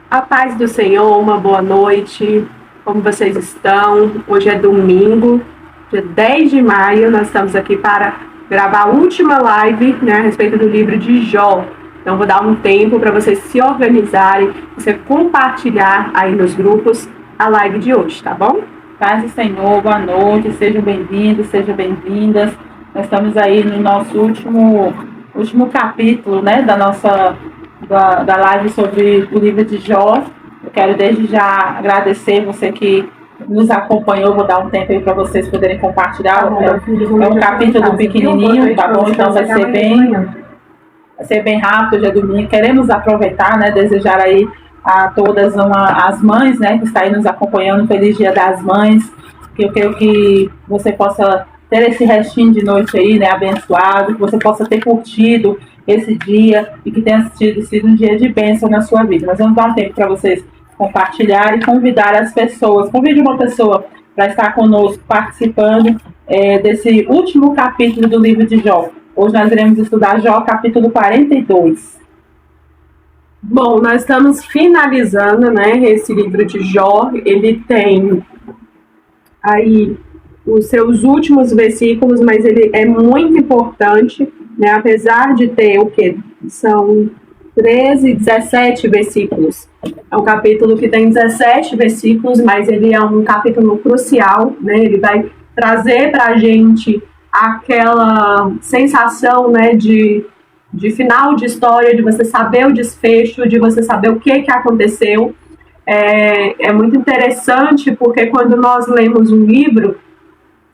A paz do Senhor, uma boa noite. Como vocês estão? Hoje é domingo, dia 10 de maio. Nós estamos aqui para gravar a última live, né, a respeito do livro de Jó. Então, vou dar um tempo para vocês se organizarem, você compartilhar aí nos grupos a live de hoje, tá bom? Paz do Senhor, boa noite, sejam bem-vindos, sejam bem-vindas. Nós estamos aí no nosso último capítulo, né, da live sobre o livro de Jó. Eu quero desde já agradecer você que nos acompanhou. Vou dar um tempo aí para vocês poderem compartilhar. É um capítulo pequenininho, tá bom? Então vai ser bem rápido, hoje é domingo. Queremos aproveitar, né, desejar aí a todas as mães, né, que estão aí nos acompanhando, feliz Dia das Mães, que eu quero que você possa ter esse restinho de noite aí, né, abençoado, que você possa ter curtido esse dia e que tenha sido um dia de bênção na sua vida. Nós vamos dar um tempo para vocês compartilhar e convidar as pessoas. Convide uma pessoa para estar conosco participando desse último capítulo do livro de Jó. Hoje nós iremos estudar Jó, capítulo 42. Bom, nós estamos finalizando, né, esse livro de Jó. Ele tem aí os seus últimos versículos, mas ele é muito importante, né, apesar de ter são 13, 17 versículos. É um capítulo que tem 17 versículos, mas ele é um capítulo crucial, né, ele vai trazer para a gente aquela sensação, né, de final de história, de você saber o desfecho, de você saber o que aconteceu. É muito interessante, porque quando nós lemos um livro,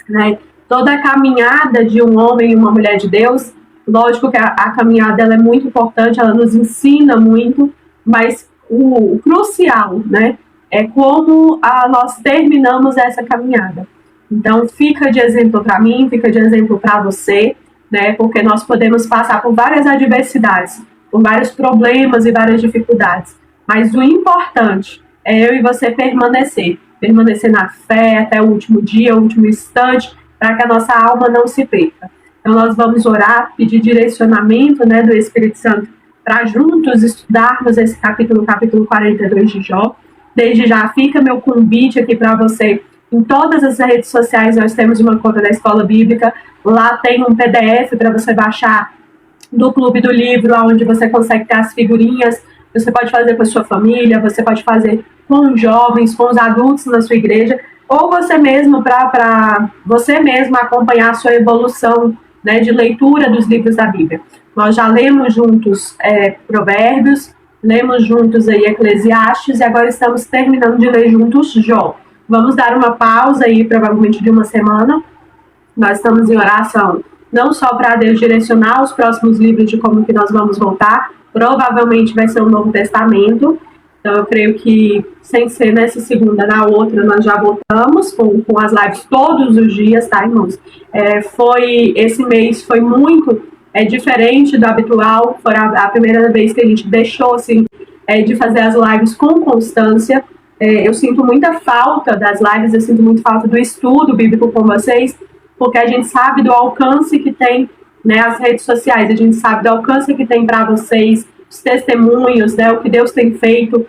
né, toda a caminhada de um homem e uma mulher de Deus, lógico que a caminhada ela é muito importante, ela nos ensina muito, mas o crucial, né, é como nós terminamos essa caminhada. Então, fica de exemplo para mim, fica de exemplo para você, né, porque nós podemos passar por várias adversidades, por vários problemas e várias dificuldades, mas o importante é eu e você permanecer na fé até o último dia, o último instante, para que a nossa alma não se perca. Então nós vamos orar, pedir direcionamento, né, do Espírito Santo, para juntos estudarmos esse capítulo 42 de Jó. Desde já fica meu convite aqui para você. Em todas as redes sociais nós temos uma conta da Escola Bíblica. Lá tem um PDF para você baixar do Clube do Livro, onde você consegue ter as figurinhas. Você pode fazer com a sua família, você pode fazer com os jovens, com os adultos na sua igreja, ou você mesmo, para você mesmo acompanhar a sua evolução, né, de leitura dos livros da Bíblia. Nós já lemos juntos Provérbios, lemos juntos aí Eclesiastes, e agora estamos terminando de ler juntos Jó. Vamos dar uma pausa aí, provavelmente de uma semana. Nós estamos em oração, não só para Deus direcionar os próximos livros de como que nós vamos voltar, provavelmente vai ser o Novo Testamento. Então eu creio que, sem ser nessa segunda, na outra, nós já voltamos com as lives todos os dias, tá, irmãos? Esse mês foi muito diferente do habitual. Foi a primeira vez que a gente deixou, assim, de fazer as lives com constância. Eu sinto muita falta das lives, eu sinto muito falta do estudo bíblico com vocês, porque a gente sabe do alcance que tem, né, as redes sociais, a gente sabe do alcance que tem para vocês, os testemunhos, né, o que Deus tem feito,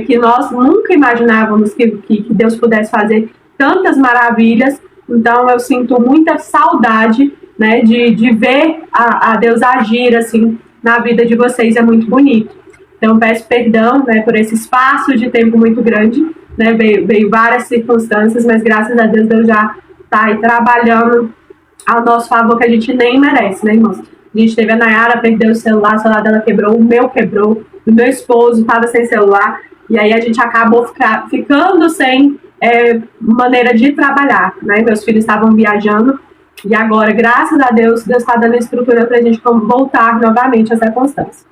que nós nunca imaginávamos que Deus pudesse fazer tantas maravilhas. Então eu sinto muita saudade, né, de ver a Deus agir assim na vida de vocês, é muito bonito. Então peço perdão, né, por esse espaço de tempo muito grande, né, veio várias circunstâncias, mas graças a Deus já está aí trabalhando ao nosso favor, que a gente nem merece, né, irmãos? A gente teve a Nayara, perdeu o celular dela quebrou, o meu quebrou, o meu esposo estava sem celular, e aí a gente acabou ficando sem maneira de trabalhar, né? Meus filhos estavam viajando, e agora, graças a Deus, Deus está dando estrutura para a gente voltar novamente a essa constância.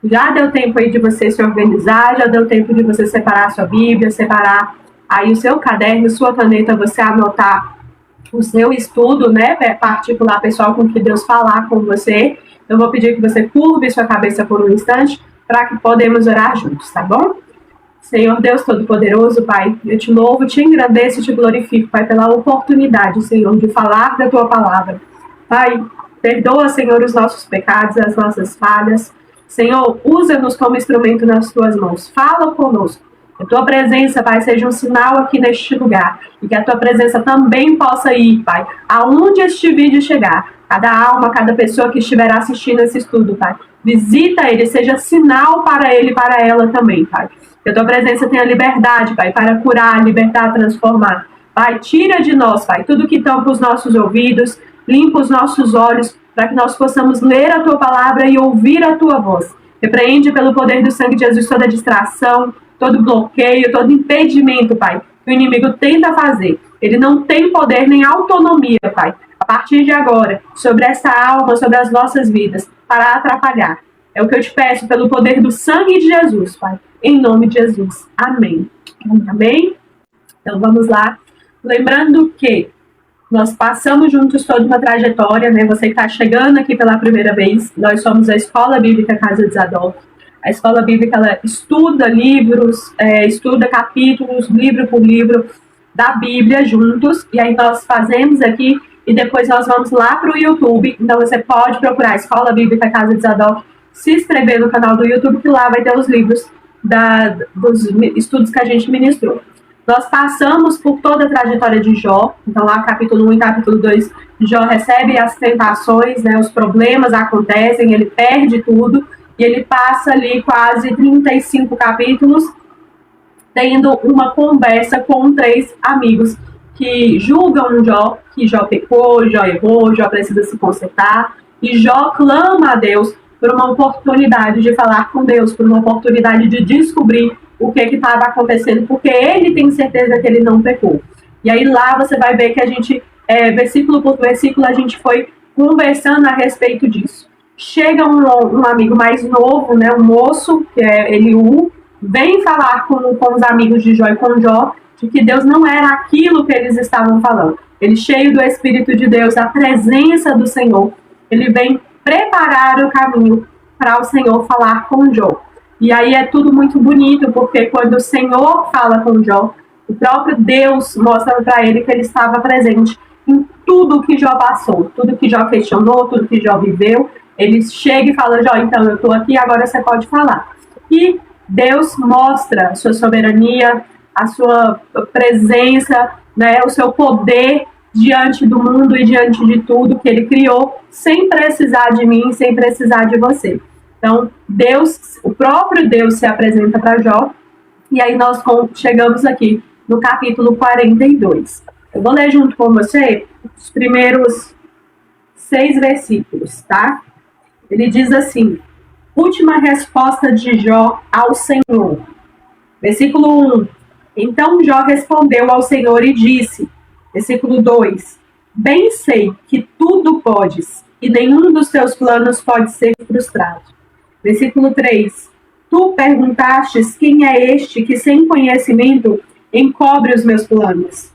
Já deu tempo aí de você se organizar, já deu tempo de você separar a sua Bíblia, separar aí o seu caderno, sua caneta, você anotar o seu estudo, né, particular, pessoal, com que Deus falar com você. Eu vou pedir que você curve sua cabeça por um instante para que podemos orar juntos, tá bom? Senhor Deus Todo-Poderoso, Pai, eu te louvo, te engrandeço e te glorifico, Pai, pela oportunidade, Senhor, de falar da Tua Palavra. Pai, perdoa, Senhor, os nossos pecados, as nossas falhas. Senhor, usa-nos como instrumento nas tuas mãos. Fala conosco. Que a tua presença, Pai, seja um sinal aqui neste lugar. E que a tua presença também possa ir, Pai, aonde este vídeo chegar. Cada alma, cada pessoa que estiver assistindo esse estudo, Pai. Visita ele, seja sinal para ele e para ela também, Pai. Que a tua presença tenha liberdade, Pai, para curar, libertar, transformar. Pai, tira de nós, Pai, tudo que tampa os nossos ouvidos, limpa os nossos olhos, para que nós possamos ler a tua palavra e ouvir a tua voz. Repreende pelo poder do sangue de Jesus toda distração, todo bloqueio, todo impedimento, Pai, que o inimigo tenta fazer. Ele não tem poder nem autonomia, Pai, a partir de agora, sobre essa alma, sobre as nossas vidas, para atrapalhar. É o que eu te peço pelo poder do sangue de Jesus, Pai, em nome de Jesus. Amém. Amém? Então vamos lá. Lembrando que nós passamos juntos toda uma trajetória, né? Você que está chegando aqui pela primeira vez, nós somos a Escola Bíblica Casa de Zadok. A Escola Bíblica, ela estuda livros, estuda capítulos, livro por livro da Bíblia juntos, e aí nós fazemos aqui, e depois nós vamos lá para o YouTube. Então você pode procurar a Escola Bíblica Casa de Zadok, se inscrever no canal do YouTube, que lá vai ter os livros dos estudos que a gente ministrou. Nós passamos por toda a trajetória de Jó, então lá capítulo 1 e capítulo 2, Jó recebe as tentações, né, os problemas acontecem, ele perde tudo, e ele passa ali quase 35 capítulos tendo uma conversa com 3 amigos que julgam Jó, que Jó pecou, Jó errou, Jó precisa se consertar, e Jó clama a Deus por uma oportunidade de falar com Deus, por uma oportunidade de descobrir o que estava acontecendo, porque ele tem certeza que ele não pecou. E aí lá você vai ver que a gente, versículo por versículo, a gente foi conversando a respeito disso. Chega um amigo mais novo, né, um moço, que é Eliú, vem falar com os amigos de Jó e com Jó, de que Deus não era aquilo que eles estavam falando. Ele, cheio do Espírito de Deus, da presença do Senhor, ele vem preparar o caminho para o Senhor falar com Jó. E aí é tudo muito bonito, porque quando o Senhor fala com Jó, o próprio Deus mostra para ele que ele estava presente em tudo que Jó passou, tudo que Jó questionou, tudo que Jó viveu. Ele chega e fala: Jó, então eu estou aqui, agora você pode falar. E Deus mostra a sua soberania, a sua presença, né, o seu poder diante do mundo e diante de tudo que ele criou, sem precisar de mim, sem precisar de você. Então, Deus, o próprio Deus se apresenta para Jó, e aí nós chegamos aqui no capítulo 42. Eu vou ler junto com você os primeiros 6 versículos, tá? Ele diz assim: última resposta de Jó ao Senhor. Versículo 1. Então Jó respondeu ao Senhor e disse, versículo 2, bem sei que tudo podes, e nenhum dos teus planos pode ser frustrado. Versículo 3. Tu perguntastes quem é este que sem conhecimento encobre os meus planos.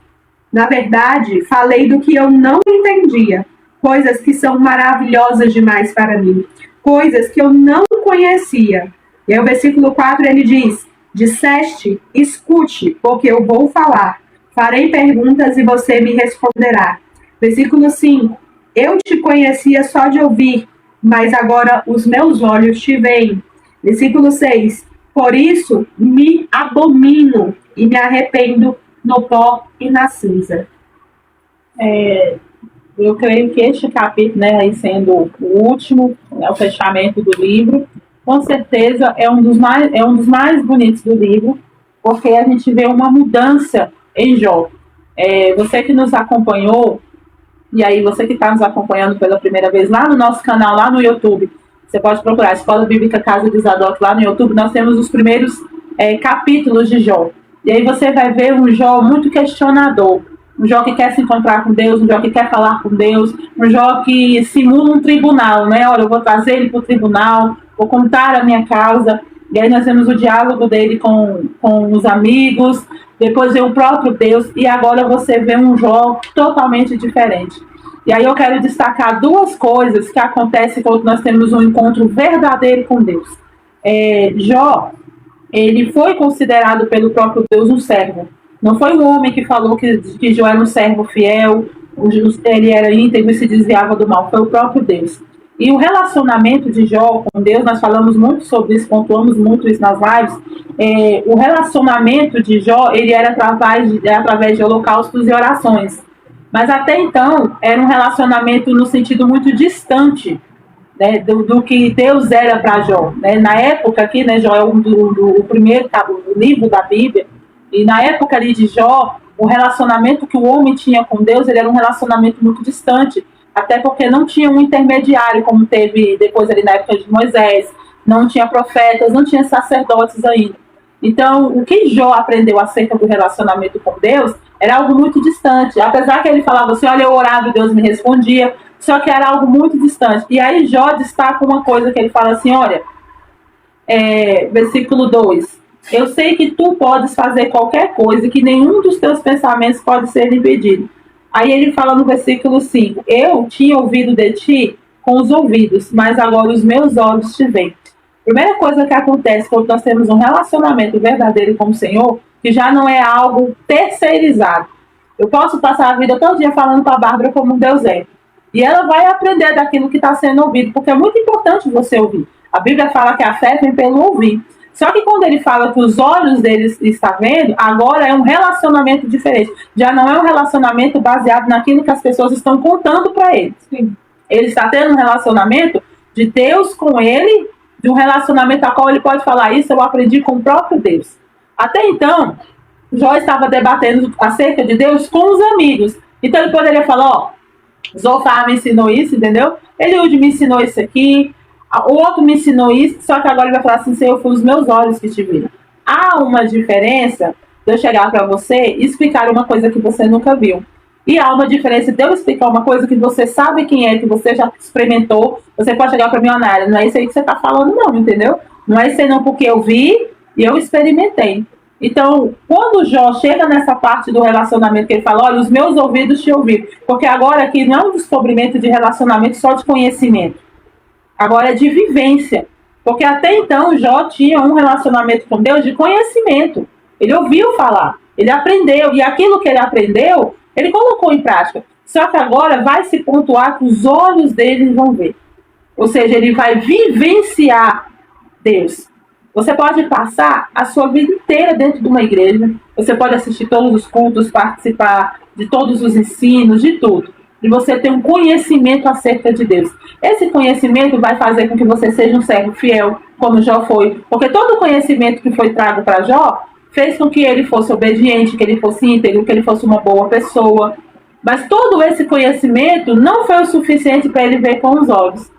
Na verdade, falei do que eu não entendia, coisas que são maravilhosas demais para mim, coisas que eu não conhecia. E aí o versículo 4 ele diz, disseste, escute, porque eu vou falar. Farei perguntas e você me responderá. Versículo 5. Eu te conhecia só de ouvir, mas agora os meus olhos te veem. Versículo 6. Por isso me abomino e me arrependo no pó e na cinza. Eu creio que este capítulo, né, aí sendo o último, né, o fechamento do livro, com certeza é um dos mais bonitos do livro, porque a gente vê uma mudança em Jó. Você que nos acompanhou, e aí você que está nos acompanhando pela primeira vez lá no nosso canal, lá no YouTube, você pode procurar a Escola Bíblica Casa de Zadok lá no YouTube, nós temos os primeiros capítulos de Jó. E aí você vai ver um Jó muito questionador, um Jó que quer se encontrar com Deus, um Jó que quer falar com Deus, um Jó que simula um tribunal, né? Olha, eu vou trazer ele para o tribunal, vou contar a minha causa. E aí nós temos o diálogo dele com os amigos, depois vem o próprio Deus, e agora você vê um Jó totalmente diferente. E aí eu quero destacar 2 coisas que acontecem quando nós temos um encontro verdadeiro com Deus. Jó, ele foi considerado pelo próprio Deus um servo. Não foi um homem que falou que Jó era um servo fiel, ele era íntegro e se desviava do mal, foi o próprio Deus. E o relacionamento de Jó com Deus, nós falamos muito sobre isso, pontuamos muito isso nas lives. O relacionamento de Jó, ele era através de holocaustos e orações. Mas até então, era um relacionamento no sentido muito distante, né, do que Deus era para Jó. Né? Na época aqui, né, Jó é o primeiro livro da Bíblia, e na época ali de Jó, o relacionamento que o homem tinha com Deus, ele era um relacionamento muito distante, até porque não tinha um intermediário, como teve depois ali na época de Moisés, não tinha profetas, não tinha sacerdotes ainda. Então, o que Jó aprendeu acerca do relacionamento com Deus era algo muito distante. Apesar que ele falava assim, olha, eu orava e Deus me respondia, só que era algo muito distante. E aí Jó destaca uma coisa que ele fala assim, olha, versículo 2, eu sei que tu podes fazer qualquer coisa, que nenhum dos teus pensamentos pode ser impedido. Aí ele fala no versículo 5, eu tinha ouvido de ti com os ouvidos, mas agora os meus olhos te veem. Primeira coisa que acontece quando nós temos um relacionamento verdadeiro com o Senhor, que já não é algo terceirizado. Eu posso passar a vida todo dia falando para a Bárbara como Deus é. E ela vai aprender daquilo que está sendo ouvido, porque é muito importante você ouvir. A Bíblia fala que a fé vem pelo ouvir. Só que quando ele fala que os olhos deles estão vendo, agora é um relacionamento diferente. Já não é um relacionamento baseado naquilo que as pessoas estão contando para ele. Sim. Ele está tendo um relacionamento de Deus com ele, de um relacionamento a qual ele pode falar isso, eu aprendi com o próprio Deus. Até então, Jó estava debatendo acerca de Deus com os amigos. Então ele poderia falar, ó, Zofar me ensinou isso, entendeu? Eliúde me ensinou isso aqui, o outro me ensinou isso, só que agora ele vai falar assim, Senhor, foi os meus olhos que te viram. Há uma diferença de eu chegar para você e explicar uma coisa que você nunca viu. E há uma diferença de eu explicar uma coisa que você sabe quem é, que você já experimentou. Você pode chegar para mim, Anália, não é isso aí que você está falando não, entendeu? Não é isso aí não, porque eu vi e eu experimentei. Então, quando Jó chega nessa parte do relacionamento, que ele fala, olha, os meus ouvidos te ouviram. Porque agora aqui não é um descobrimento de relacionamento só de conhecimento. Agora é de vivência. Porque até então Jó tinha um relacionamento com Deus de conhecimento. Ele ouviu falar, ele aprendeu. E aquilo que ele aprendeu, ele colocou em prática. Só que agora vai se pontuar que os olhos dele vão ver. Ou seja, ele vai vivenciar Deus. Você pode passar a sua vida inteira dentro de uma igreja. Você pode assistir todos os cultos, participar de todos os ensinos, de tudo. E você tem um conhecimento acerca de Deus. Esse conhecimento vai fazer com que você seja um servo fiel, como Jó foi. Porque todo o conhecimento que foi trago para Jó fez com que ele fosse obediente, que ele fosse íntegro, que ele fosse uma boa pessoa. Mas todo esse conhecimento não foi o suficiente para ele ver com os olhos.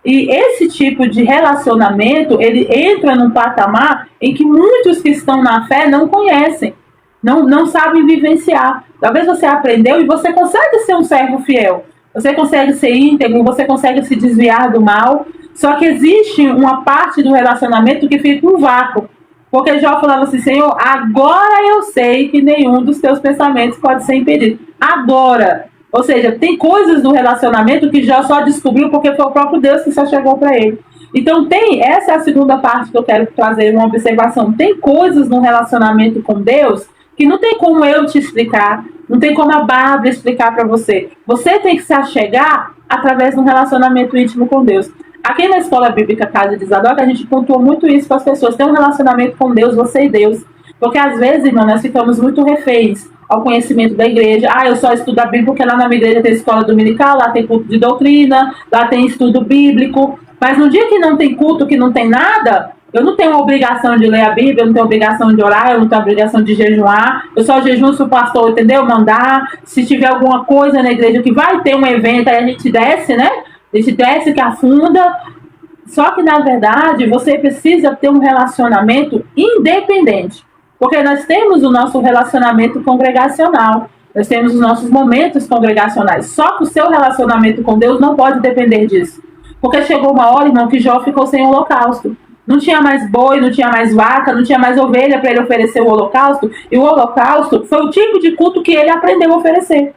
E esse tipo de relacionamento, ele entra num patamar em que muitos que estão na fé não conhecem, não sabem vivenciar. Talvez você aprendeu e você consegue ser um servo fiel, você consegue ser íntegro, você consegue se desviar do mal, só que existe uma parte do relacionamento que fica um vácuo. Porque Jó falava assim, Senhor, agora eu sei que nenhum dos teus pensamentos pode ser impedido. Agora. Ou seja, tem coisas do relacionamento que Jó só descobriu porque foi o próprio Deus que só chegou para ele. Então essa é a segunda parte que eu quero trazer uma observação. Tem coisas no relacionamento com Deus que não tem como eu te explicar, não tem como a Bárbara explicar para você. Você tem que se achegar através de um relacionamento íntimo com Deus. Aqui na Escola Bíblica Casa de Isadora, a gente pontuou muito isso para as pessoas. Tem um relacionamento com Deus, você e Deus. Porque às vezes, irmão, nós ficamos muito reféns ao conhecimento da igreja. Eu só estudo a Bíblia porque lá na minha igreja tem escola dominical, lá tem culto de doutrina, lá tem estudo bíblico. Mas no dia que não tem culto, que não tem nada, eu não tenho a obrigação de ler a Bíblia, eu não tenho a obrigação de orar, eu não tenho a obrigação de jejuar. Eu só jejuo se o pastor, entendeu? Mandar. Se tiver alguma coisa na igreja que vai ter um evento, aí a gente desce, né? A gente desce que afunda. Só que, na verdade, você precisa ter um relacionamento independente. Porque nós temos o nosso relacionamento congregacional. Nós temos os nossos momentos congregacionais. Só que o seu relacionamento com Deus não pode depender disso. Porque chegou uma hora, irmão, que Jó ficou sem holocausto. Não tinha mais boi, não tinha mais vaca, não tinha mais ovelha para ele oferecer o holocausto. E o holocausto foi o tipo de culto que ele aprendeu a oferecer.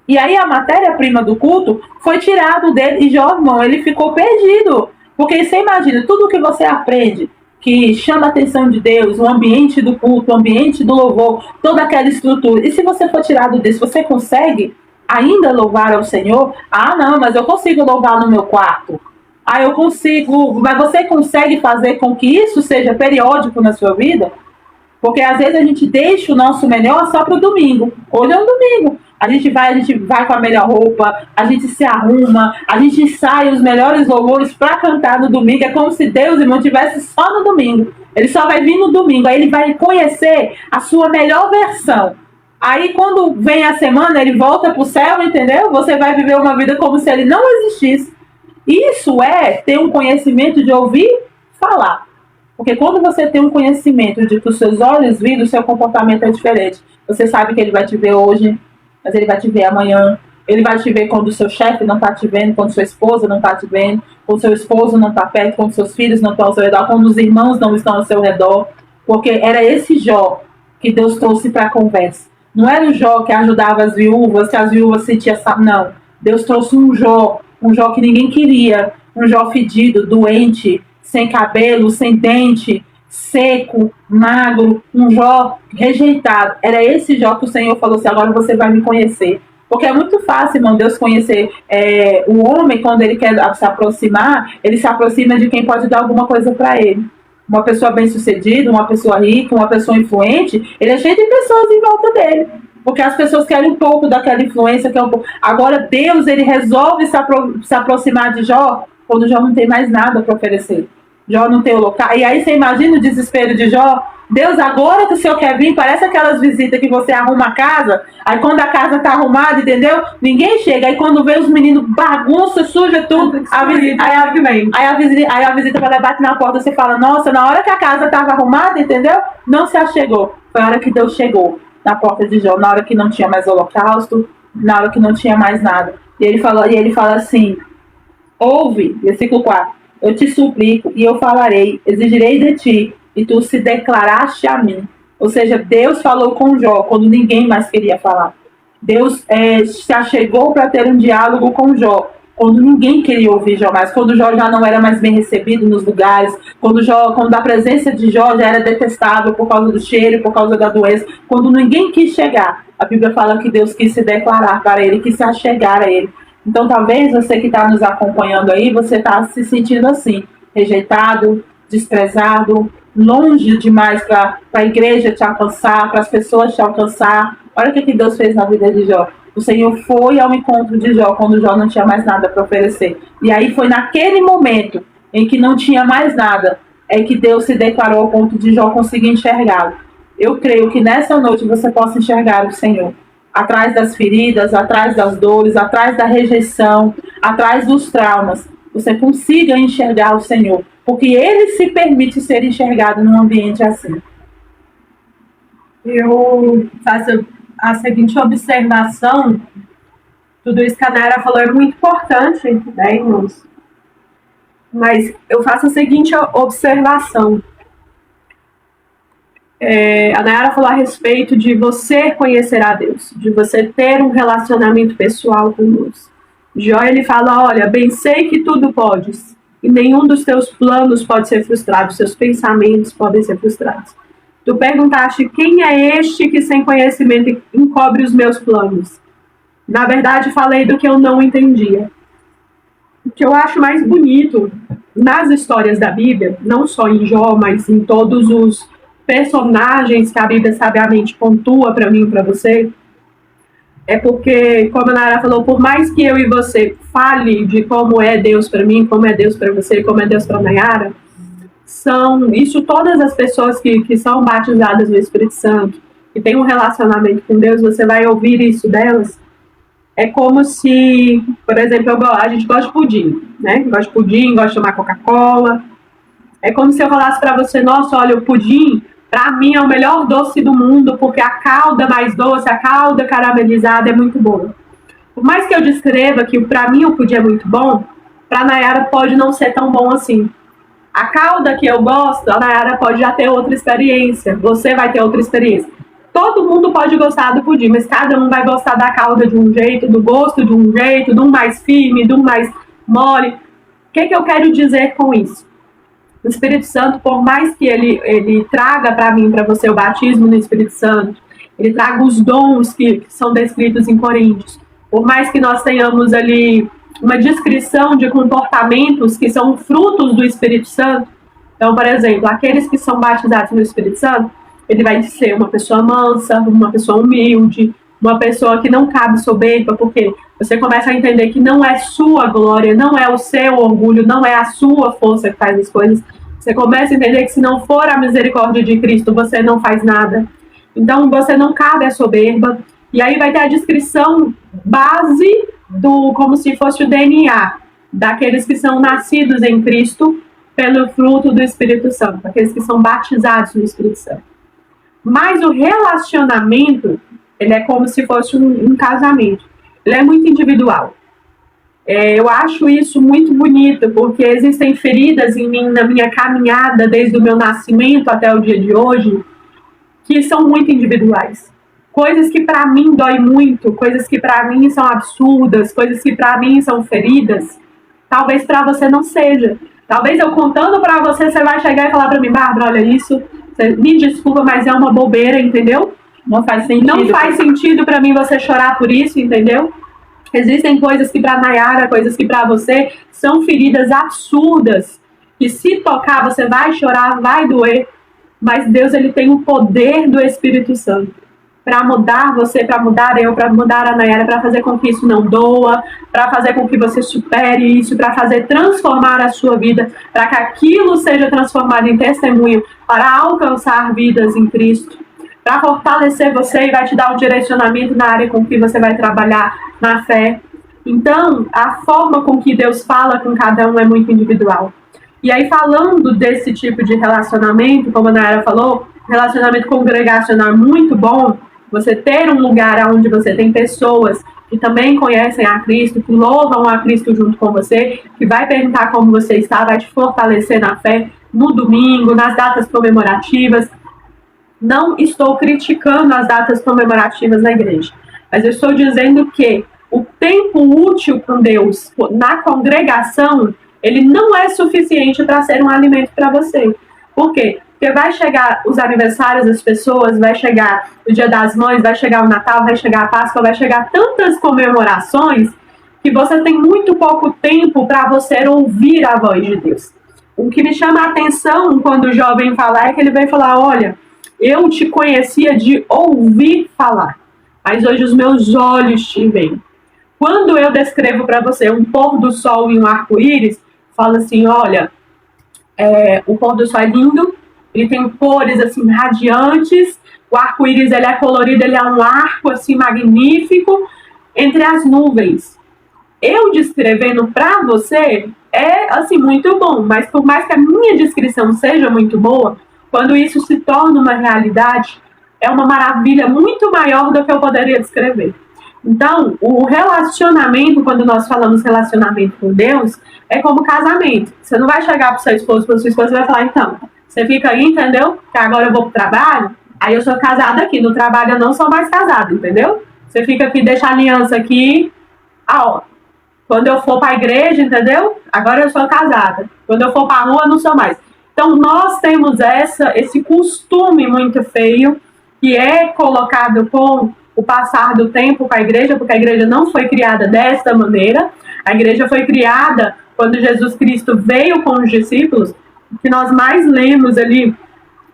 E aí a matéria-prima do culto foi tirado dele. E Jó, irmão, ele ficou perdido. Porque você imagina, tudo que você aprende que chama a atenção de Deus, o ambiente do culto, o ambiente do louvor, toda aquela estrutura. E se você for tirado disso, você consegue ainda louvar ao Senhor? Ah, não, mas eu consigo louvar no meu quarto. Ah, eu consigo. Mas você consegue fazer com que isso seja periódico na sua vida? Porque às vezes a gente deixa o nosso melhor só para o domingo. Hoje é um domingo. A gente vai com a melhor roupa, a gente se arruma, a gente ensaia os melhores louvores para cantar no domingo. É como se Deus, irmão, tivesse só no domingo. Ele só vai vir no domingo. Aí ele vai conhecer a sua melhor versão. Aí quando vem a semana, ele volta para o céu, entendeu? Você vai viver uma vida como se ele não existisse. Isso é ter um conhecimento de ouvir falar. Porque quando você tem um conhecimento de que os seus olhos viram, o seu comportamento é diferente. Você sabe que ele vai te ver hoje, mas ele vai te ver amanhã. Ele vai te ver quando o seu chefe não está te vendo, quando sua esposa não está te vendo, quando o seu esposo não está perto, quando seus filhos não estão ao seu redor, quando os irmãos não estão ao seu redor. Porque era esse Jó que Deus trouxe para a conversa. Não era o Jó que ajudava as viúvas, que as viúvas sentiam... Não. Deus trouxe um Jó que ninguém queria, um Jó fedido, doente, sem cabelo, sem dente, seco, magro, um Jó rejeitado. Era esse Jó que o Senhor falou assim, agora você vai me conhecer. Porque é muito fácil, irmão, Deus conhecer o homem, quando ele quer se aproximar, ele se aproxima de quem pode dar alguma coisa para ele. Uma pessoa bem-sucedida, uma pessoa rica, uma pessoa influente, ele é cheio de pessoas em volta dele. Porque as pessoas querem um pouco daquela influência, querem um pouco. Agora Deus, ele resolve se aproximar de Jó quando Jó não tem mais nada para oferecer. Jó não tem o local. E aí você imagina o desespero de Jó. Deus, agora que o Senhor quer vir, parece aquelas visitas que você arruma a casa, aí quando a casa tá arrumada, entendeu? Ninguém chega. Aí quando vê os meninos bagunça, suja tudo, aí a visita vai lá, bate na porta, você fala, nossa, na hora que a casa tava arrumada, entendeu? Não se achegou. Foi a hora que Deus chegou na porta de Jó, na hora que não tinha mais holocausto, na hora que não tinha mais nada. E ele fala assim, ouve, versículo 4, eu te suplico e eu falarei, exigirei de ti, e tu se declaraste a mim. Ou seja, Deus falou com Jó quando ninguém mais queria falar. Deus se achegou para ter um diálogo com Jó quando ninguém queria ouvir Jó mais, quando Jó já não era mais bem recebido nos lugares, quando a presença de Jó já era detestável por causa do cheiro, por causa da doença, quando ninguém quis chegar. A Bíblia fala que Deus quis se declarar para ele, quis se achegar a ele. Então talvez você que está nos acompanhando aí, você está se sentindo assim, rejeitado, desprezado, longe demais para a igreja te alcançar, para as pessoas te alcançar. Olha o que Deus fez na vida de Jó. O Senhor foi ao encontro de Jó quando Jó não tinha mais nada para oferecer. E aí foi naquele momento em que não tinha mais nada, é que Deus se declarou ao ponto de Jó conseguir enxergá-lo. Eu creio que nessa noite você possa enxergar o Senhor. Atrás das feridas, atrás das dores, atrás da rejeição, atrás dos traumas. Você consiga enxergar o Senhor. Porque Ele se permite ser enxergado num ambiente assim. Eu faço a seguinte observação. Tudo isso que a Nayara falou é muito importante, né, irmãos? Mas eu faço a seguinte observação. A Nayara falou a respeito de você conhecer a Deus, de você ter um relacionamento pessoal com Deus. Jó, ele fala, olha, bem sei que tudo podes, e nenhum dos teus planos pode ser frustrado, seus pensamentos podem ser frustrados. Tu perguntaste, quem é este que sem conhecimento encobre os meus planos? Na verdade, falei do que eu não entendia. O que eu acho mais bonito nas histórias da Bíblia, não só em Jó, mas em todos os personagens que a Bíblia sabiamente pontua para mim e para você, é porque, como a Nayara falou, por mais que eu e você fale de como é Deus para mim, como é Deus para você, como é Deus para a Nayara, isso todas as pessoas que são batizadas no Espírito Santo, que têm um relacionamento com Deus, você vai ouvir isso delas. É como se, por exemplo, a gente gosta de pudim, né? Gosta de pudim, gosta de tomar Coca-Cola. É como se eu falasse para você, nossa, olha, o pudim, para mim, é o melhor doce do mundo, porque a calda mais doce, a calda caramelizada é muito boa. Por mais que eu descreva que para mim o pudim é muito bom, para a Nayara pode não ser tão bom assim. A calda que eu gosto, a Nayara pode já ter outra experiência, você vai ter outra experiência. Todo mundo pode gostar do pudim, mas cada um vai gostar da calda de um jeito, do gosto de um jeito, de um mais firme, de um mais mole. O que eu quero dizer com isso? O Espírito Santo, por mais que ele traga para mim, para você, o batismo no Espírito Santo, ele traga os dons que são descritos em Coríntios, Por mais que nós tenhamos ali uma descrição de comportamentos que são frutos do Espírito Santo. Então, por exemplo, aqueles que são batizados no Espírito Santo, ele vai ser uma pessoa mansa, uma pessoa humilde, uma pessoa que não cabe soberba, porque você começa a entender que não é sua glória, não é o seu orgulho, não é a sua força que faz as coisas. Você começa a entender que se não for a misericórdia de Cristo, você não faz nada. Então, você não cabe a soberba. E aí vai ter a descrição base do, como se fosse o DNA, daqueles que são nascidos em Cristo pelo fruto do Espírito Santo, aqueles que são batizados no Espírito Santo. Mas o relacionamento, ele é como se fosse um casamento. Ele é muito individual. Eu acho isso muito bonito, porque existem feridas em mim, na minha caminhada, desde o meu nascimento até o dia de hoje, que são muito individuais. Coisas que para mim dói muito, coisas que para mim são absurdas, coisas que para mim são feridas, talvez para você não seja. Talvez eu contando para você, você vai chegar e falar para mim, Bárbara, olha isso, me desculpa, mas é uma bobeira, entendeu? Não faz sentido. Não faz sentido para mim você chorar por isso, entendeu? Existem coisas que para Nayara, coisas que para você são feridas absurdas, que se tocar você vai chorar, vai doer, mas Deus, ele tem o poder do Espírito Santo para mudar você, para mudar eu, para mudar a Nayara, para fazer com que isso não doa, para fazer com que você supere isso, para fazer transformar a sua vida, para que aquilo seja transformado em testemunho, para alcançar vidas em Cristo, para fortalecer você e vai te dar um direcionamento na área com que você vai trabalhar na fé. Então, a forma com que Deus fala com cada um é muito individual. E aí, falando desse tipo de relacionamento, como a Nayara falou, relacionamento congregacional é muito bom, você ter um lugar onde você tem pessoas que também conhecem a Cristo, que louvam a Cristo junto com você, que vai perguntar como você está, vai te fortalecer na fé no domingo, nas datas comemorativas. Não estou criticando as datas comemorativas na igreja, mas eu estou dizendo que o tempo útil com Deus na congregação, ele não é suficiente para ser um alimento para você. Por quê? Porque vai chegar os aniversários das pessoas, vai chegar o Dia das Mães, vai chegar o Natal, vai chegar a Páscoa, vai chegar tantas comemorações que você tem muito pouco tempo para você ouvir a voz de Deus. O que me chama a atenção quando o jovem fala é que ele vem falar, olha, eu te conhecia de ouvir falar, mas hoje os meus olhos te veem. Quando eu descrevo para você um pôr do sol e um arco-íris, falo assim, olha, o pôr do sol é lindo, ele tem cores assim radiantes, o arco-íris ele é colorido, ele é um arco assim magnífico entre as nuvens. Eu descrevendo para você é assim muito bom, mas por mais que a minha descrição seja muito boa, quando isso se torna uma realidade, é uma maravilha muito maior do que eu poderia descrever. Então, o relacionamento, quando nós falamos relacionamento com Deus, é como casamento. Você não vai chegar para o seu esposo, para sua esposa e vai falar, então, você fica aí, entendeu? Que agora eu vou para o trabalho, aí eu sou casada aqui, no trabalho eu não sou mais casada, entendeu? Você fica aqui, deixa a aliança aqui, quando eu for para a igreja, entendeu? Agora eu sou casada. Quando eu for para a rua, eu não sou mais. Então, nós temos esse costume muito feio, que é colocado com o passar do tempo para a igreja, porque a igreja não foi criada desta maneira. A igreja foi criada quando Jesus Cristo veio com os discípulos, que nós mais lemos ali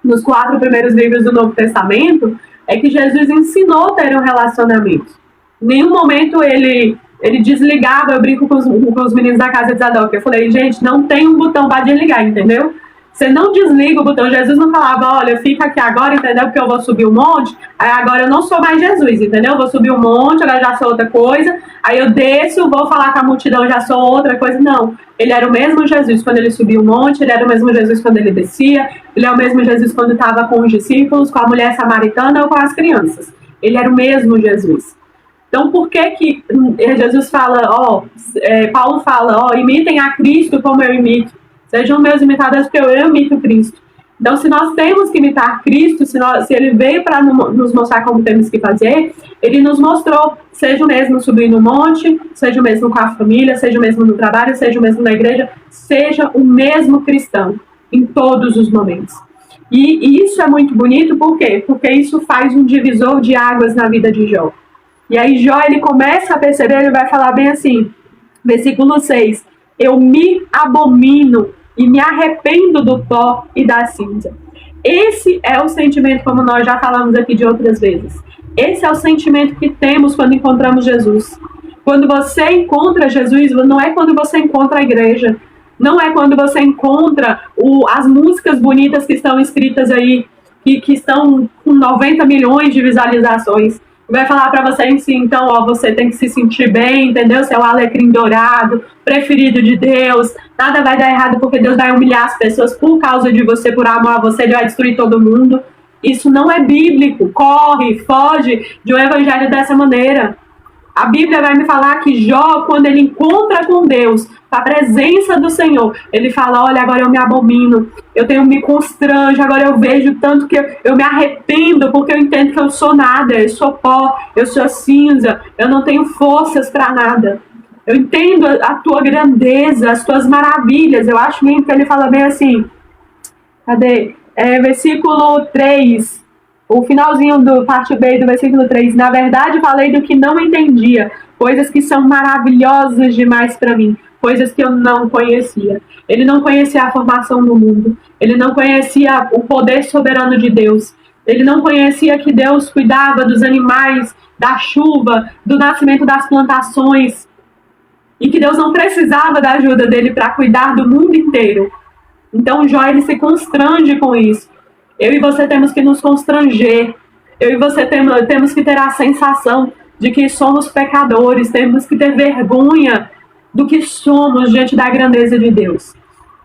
nos 4 primeiros livros do Novo Testamento, é que Jesus ensinou a ter um relacionamento. Em nenhum momento ele desligava, eu brinco com os meninos da casa de Zadok, eu falei, gente, não tem um botão para desligar, entendeu? Você não desliga o botão. Jesus não falava, olha, fica aqui agora, entendeu? Porque eu vou subir um monte. Aí agora eu não sou mais Jesus, entendeu? Eu vou subir um monte, agora já sou outra coisa. Aí eu desço, vou falar com a multidão, já sou outra coisa. Não. Ele era o mesmo Jesus quando ele subia um monte, ele era o mesmo Jesus quando ele descia, ele é o mesmo Jesus quando estava com os discípulos, com a mulher samaritana ou com as crianças. Ele era o mesmo Jesus. Então, por que Jesus fala, Paulo fala, imitem a Cristo como eu imito. Sejam meus imitadores, porque eu imito Cristo. Então, se nós temos que imitar Cristo, se ele veio para nos mostrar como temos que fazer, ele nos mostrou, seja o mesmo subir no monte, seja o mesmo com a família, seja o mesmo no trabalho, seja o mesmo na igreja, seja o mesmo cristão em todos os momentos. E isso é muito bonito, por quê? Porque isso faz um divisor de águas na vida de Jó. E aí Jó, ele começa a perceber, ele vai falar bem assim, versículo 6, eu me abomino e me arrependo do pó e da cinza. Esse é o sentimento, como nós já falamos aqui de outras vezes. Esse é o sentimento que temos quando encontramos Jesus. Quando você encontra Jesus, não é quando você encontra a igreja. Não é quando você encontra as músicas bonitas que estão escritas aí, que estão com 90 milhões de visualizações. Vai falar para você assim, então, ó, você tem que se sentir bem, entendeu? Você é o alecrim dourado, preferido de Deus, nada vai dar errado porque Deus vai humilhar as pessoas por causa de você, por amor a você, Ele vai destruir todo mundo. Isso não é bíblico. Corre, foge de um evangelho dessa maneira. A Bíblia vai me falar que Jó, quando ele encontra com Deus, a presença do Senhor, ele fala, olha, agora eu me abomino, eu me constranjo, agora eu vejo tanto que eu me arrependo, porque eu entendo que eu sou nada, eu sou pó, eu sou cinza, eu não tenho forças para nada. Eu entendo a tua grandeza, as tuas maravilhas. Eu acho mesmo que ele fala bem assim, cadê? Versículo 3, o finalzinho do parte B do versículo 3. Na verdade, falei do que não entendia, coisas que são maravilhosas demais para mim, coisas que eu não conhecia. Ele não conhecia a formação do mundo, ele não conhecia o poder soberano de Deus, ele não conhecia que Deus cuidava dos animais, da chuva, do nascimento das plantações, e que Deus não precisava da ajuda dele para cuidar do mundo inteiro. Então Jó, ele se constrange com isso. Eu e você temos que nos constranger. Eu e você temos que ter a sensação de que somos pecadores. Temos que ter vergonha do que somos diante da grandeza de Deus.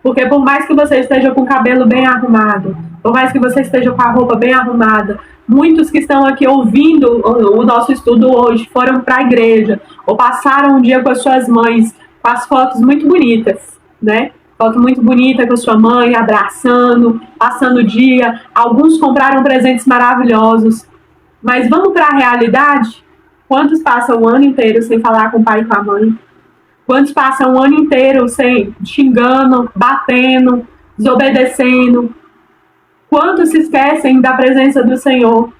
Porque por mais que você esteja com o cabelo bem arrumado, por mais que você esteja com a roupa bem arrumada, muitos que estão aqui ouvindo o nosso estudo hoje foram para a igreja, ou passaram um dia com as suas mães, com as fotos muito bonitas, né? Foto muito bonita com a sua mãe, abraçando, passando o dia. Alguns compraram presentes maravilhosos. Mas vamos para a realidade? Quantos passam o ano inteiro sem falar com o pai e com a mãe? Quantos passam o ano inteiro sem xingando, batendo, desobedecendo? Quantos se esquecem da presença do Senhor?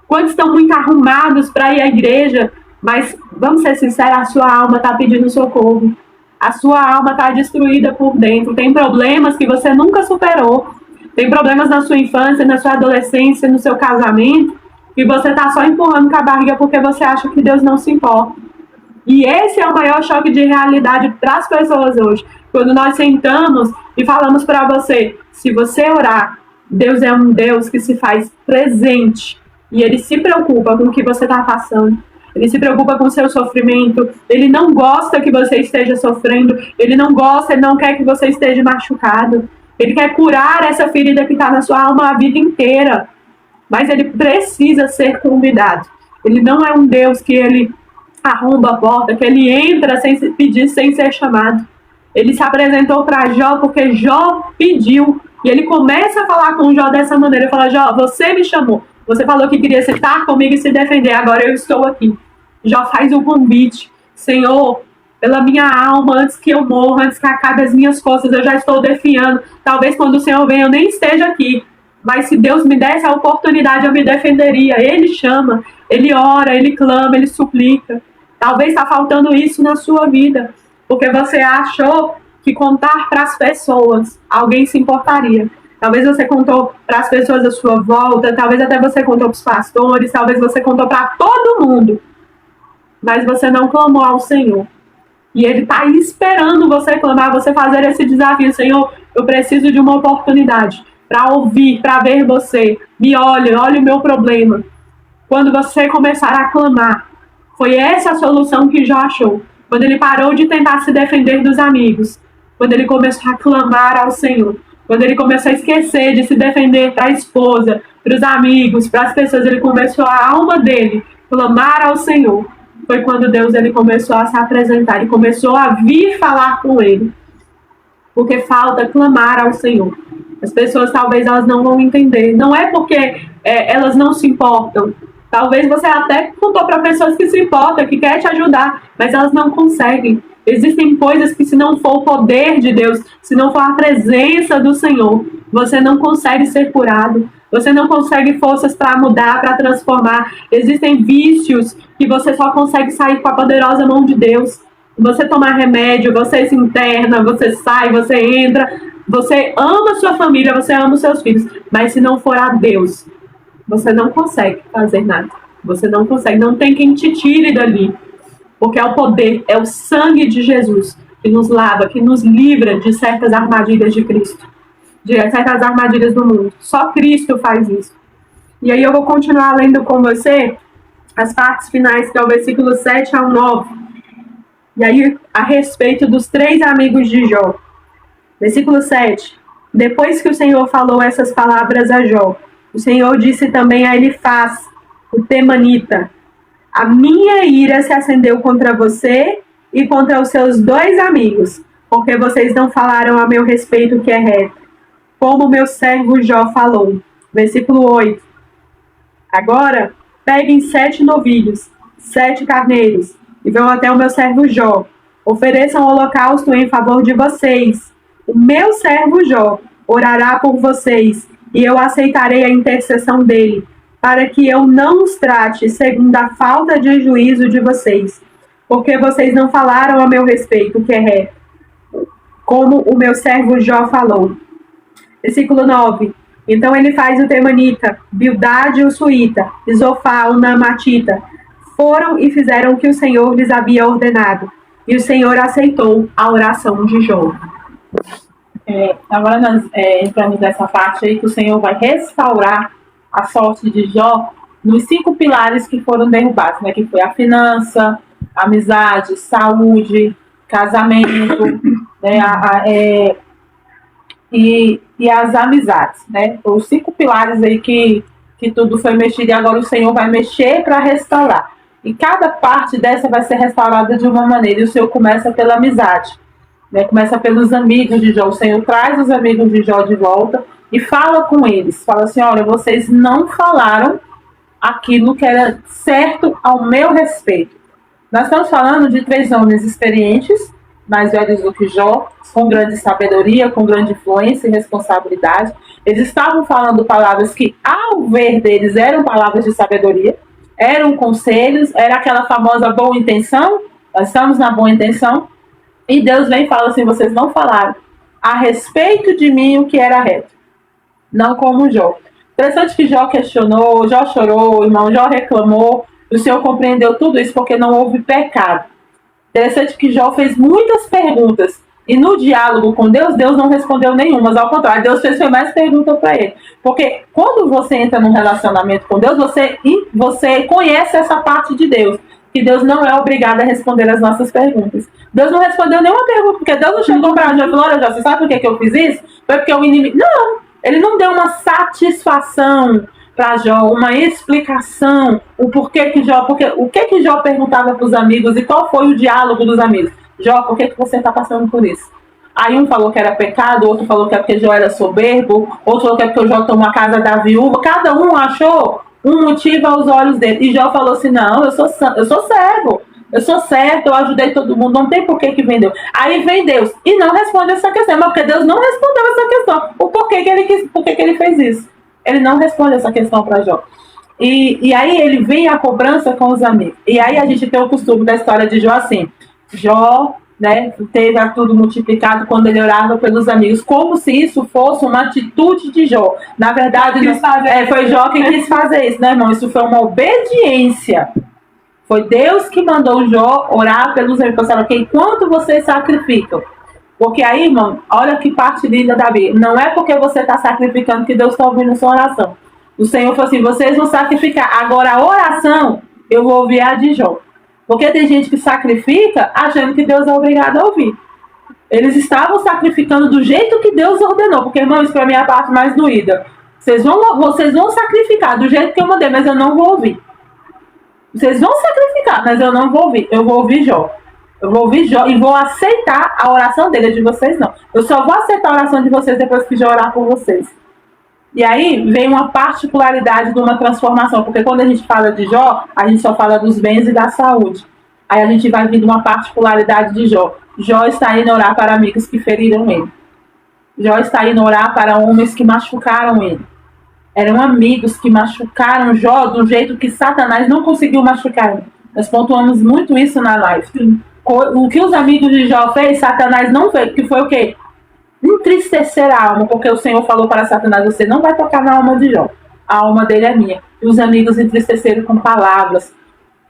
Quantos estão muito arrumados para ir à igreja, mas, vamos ser sinceros, a sua alma está pedindo socorro. A sua alma está destruída por dentro. Tem problemas que você nunca superou. Tem problemas na sua infância, na sua adolescência, no seu casamento, que você está só empurrando com a barriga porque você acha que Deus não se importa. E esse é o maior choque de realidade para as pessoas hoje. Quando nós sentamos e falamos para você, se você orar, Deus é um Deus que se faz presente. E Ele se preocupa com o que você está passando. Ele se preocupa com o seu sofrimento. Ele não gosta que você esteja sofrendo. Ele não gosta, ele não quer que você esteja machucado. Ele quer curar essa ferida que está na sua alma a vida inteira. Mas ele precisa ser convidado. Ele não é um Deus que ele arromba a porta, que ele entra sem pedir, sem ser chamado. Ele se apresentou para Jó porque Jó pediu. E ele começa a falar com Jó dessa maneira. Ele fala, Jó, você me chamou. Você falou que queria estar comigo e se defender. Agora eu estou aqui. Jó faz o convite. Senhor, pela minha alma, antes que eu morra, antes que acabe as minhas forças, eu já estou defiando. Talvez quando o Senhor venha eu nem esteja aqui. Mas se Deus me desse a oportunidade, eu me defenderia. Ele chama, ele ora, ele clama, ele suplica. Talvez está faltando isso na sua vida. Porque você achou que contar para as pessoas, alguém se importaria. Talvez você contou para as pessoas da sua volta, talvez até você contou para os pastores, talvez você contou para todo mundo. Mas você não clamou ao Senhor. E Ele está aí esperando você clamar, você fazer esse desafio. Senhor, eu preciso de uma oportunidade para ouvir, para ver você. Me olhe o meu problema. Quando você começar a clamar, foi essa a solução que Jó achou. Quando ele parou de tentar se defender dos amigos. Quando ele começou a clamar ao Senhor. Quando ele começou a esquecer de se defender para a esposa, para os amigos, para as pessoas, ele começou a alma dele clamar ao Senhor. Foi quando Deus ele começou a se apresentar e começou a vir falar com ele. Porque falta clamar ao Senhor. As pessoas talvez elas não vão entender. Não é porque elas não se importam. Talvez você até contou para pessoas que se importam, que querem te ajudar, mas elas não conseguem. Existem coisas que se não for o poder de Deus, se não for a presença do Senhor, você não consegue ser curado. Você não consegue forças para mudar, para transformar. Existem vícios que você só consegue sair com a poderosa mão de Deus. Você tomar remédio, você se interna, você sai, você entra. Você ama a sua família, você ama os seus filhos. Mas se não for a Deus, você não consegue fazer nada. Você não consegue. Não tem quem te tire dali. Porque é o poder, é o sangue de Jesus que nos lava, que nos livra de certas armadilhas de Cristo. De certas armadilhas do mundo. Só Cristo faz isso. E aí eu vou continuar lendo com você as partes finais, que é o versículo 7 ao 9. E aí, a respeito dos 3 amigos de Jó. Versículo 7. Depois que o Senhor falou essas palavras a Jó, o Senhor disse também a Elifaz, o temanita: a minha ira se acendeu contra você e contra os seus 2 amigos, porque vocês não falaram a meu respeito o que é reto, como meu servo Jó falou. Versículo 8. Agora, peguem 7 novilhos, 7 carneiros, e vão até o meu servo Jó. Ofereçam holocausto em favor de vocês. O meu servo Jó orará por vocês, e eu aceitarei a intercessão dele, para que eu não os trate segundo a falta de juízo de vocês, porque vocês não falaram a meu respeito o que é reto, como o meu servo Jó falou. Versículo 9. Então ele faz o temanita, Bildade o suíta, Zofá o naamatita, foram e fizeram o que o Senhor lhes havia ordenado. E o Senhor aceitou a oração de Jó. Agora nós entramos nessa parte aí que o Senhor vai restaurar a sorte de Jó nos 5 pilares que foram derrubados, né? Que foi a finança, a amizade, saúde, casamento, né? E as amizades, né? Os 5 pilares aí que tudo foi mexido e agora o Senhor vai mexer para restaurar. E cada parte dessa vai ser restaurada de uma maneira. E o Senhor começa pela amizade, né? Começa pelos amigos de Jó. O Senhor traz os amigos de Jó de volta e fala com eles. Fala assim: olha, vocês não falaram aquilo que era certo ao meu respeito. Nós estamos falando de 3 homens experientes, mais velhos do que Jó, com grande sabedoria, com grande influência e responsabilidade. Eles estavam falando palavras que, ao ver deles, eram palavras de sabedoria, eram conselhos, era aquela famosa boa intenção. Nós estamos na boa intenção. E Deus vem e fala assim: vocês não falaram a respeito de mim o que era reto, não como Jó. Interessante que Jó questionou, Jó chorou, o irmão Jó reclamou, e o Senhor compreendeu tudo isso porque não houve pecado. Interessante que Jó fez muitas perguntas, e no diálogo com Deus, Deus não respondeu nenhuma, mas ao contrário, Deus fez mais perguntas para ele. Porque quando você entra num relacionamento com Deus, você conhece essa parte de Deus, que Deus não é obrigado a responder as nossas perguntas. Deus não respondeu nenhuma pergunta, porque Deus não chegou para Jó e falou: olha, Jó, você sabe por que eu fiz isso? Foi porque o inimigo... Não, ele não deu uma satisfação para Jó, uma explicação, o porquê que Jó... o que Jó perguntava para os amigos e qual foi o diálogo dos amigos? Jó, por que você está passando por isso? Aí um falou que era pecado, outro falou que é porque Jó era soberbo, outro falou que é porque Jó tomou a casa da viúva. Cada um achou um motivo aos olhos dele. E Jó falou assim: não, eu sou servo, eu sou certo, eu ajudei todo mundo, não tem por que vendeu. Aí vem Deus e não responde essa questão, mas porque Deus não respondeu essa questão. O porquê que ele quis, por que ele fez isso? Ele não responde essa questão para Jó. E aí ele vem a cobrança com os amigos. E aí a gente tem o costume da história de Jó assim: Jó, né, teve tudo multiplicado quando ele orava pelos amigos, como se isso fosse uma atitude de Jó. Na verdade, foi Jó quem quis fazer isso, né, irmão? Isso foi uma obediência. Foi Deus que mandou Jó orar pelos amigos. Falaram: ok, enquanto vocês sacrificam. Porque aí, irmão, olha que parte linda da Bíblia. Não é porque você está sacrificando que Deus está ouvindo a sua oração. O Senhor falou assim: vocês vão sacrificar. Agora a oração, eu vou ouvir a de Jó. Porque tem gente que sacrifica achando que Deus é obrigado a ouvir. Eles estavam sacrificando do jeito que Deus ordenou. Porque, irmão, isso para mim é a parte mais doída. Vocês vão sacrificar do jeito que eu mandei, mas eu não vou ouvir. Vocês vão sacrificar, mas eu não vou ouvir. Eu vou ouvir Jó. Eu vou ouvir Jó e vou aceitar a oração dele, de vocês não. Eu só vou aceitar a oração de vocês depois que Jó orar por vocês. E aí vem uma particularidade de uma transformação, porque quando a gente fala de Jó, a gente só fala dos bens e da saúde. Aí a gente vai vir de uma particularidade de Jó. Jó está indo orar para amigos que feriram ele. Jó está indo orar para homens que machucaram ele. Eram amigos que machucaram Jó de um jeito que Satanás não conseguiu machucar. Nós pontuamos muito isso na live. O que os amigos de Jó fez, Satanás não fez, que foi o quê? Entristecer a alma, porque o Senhor falou para Satanás: você não vai tocar na alma de Jó, a alma dele é minha. E os amigos entristeceram com palavras,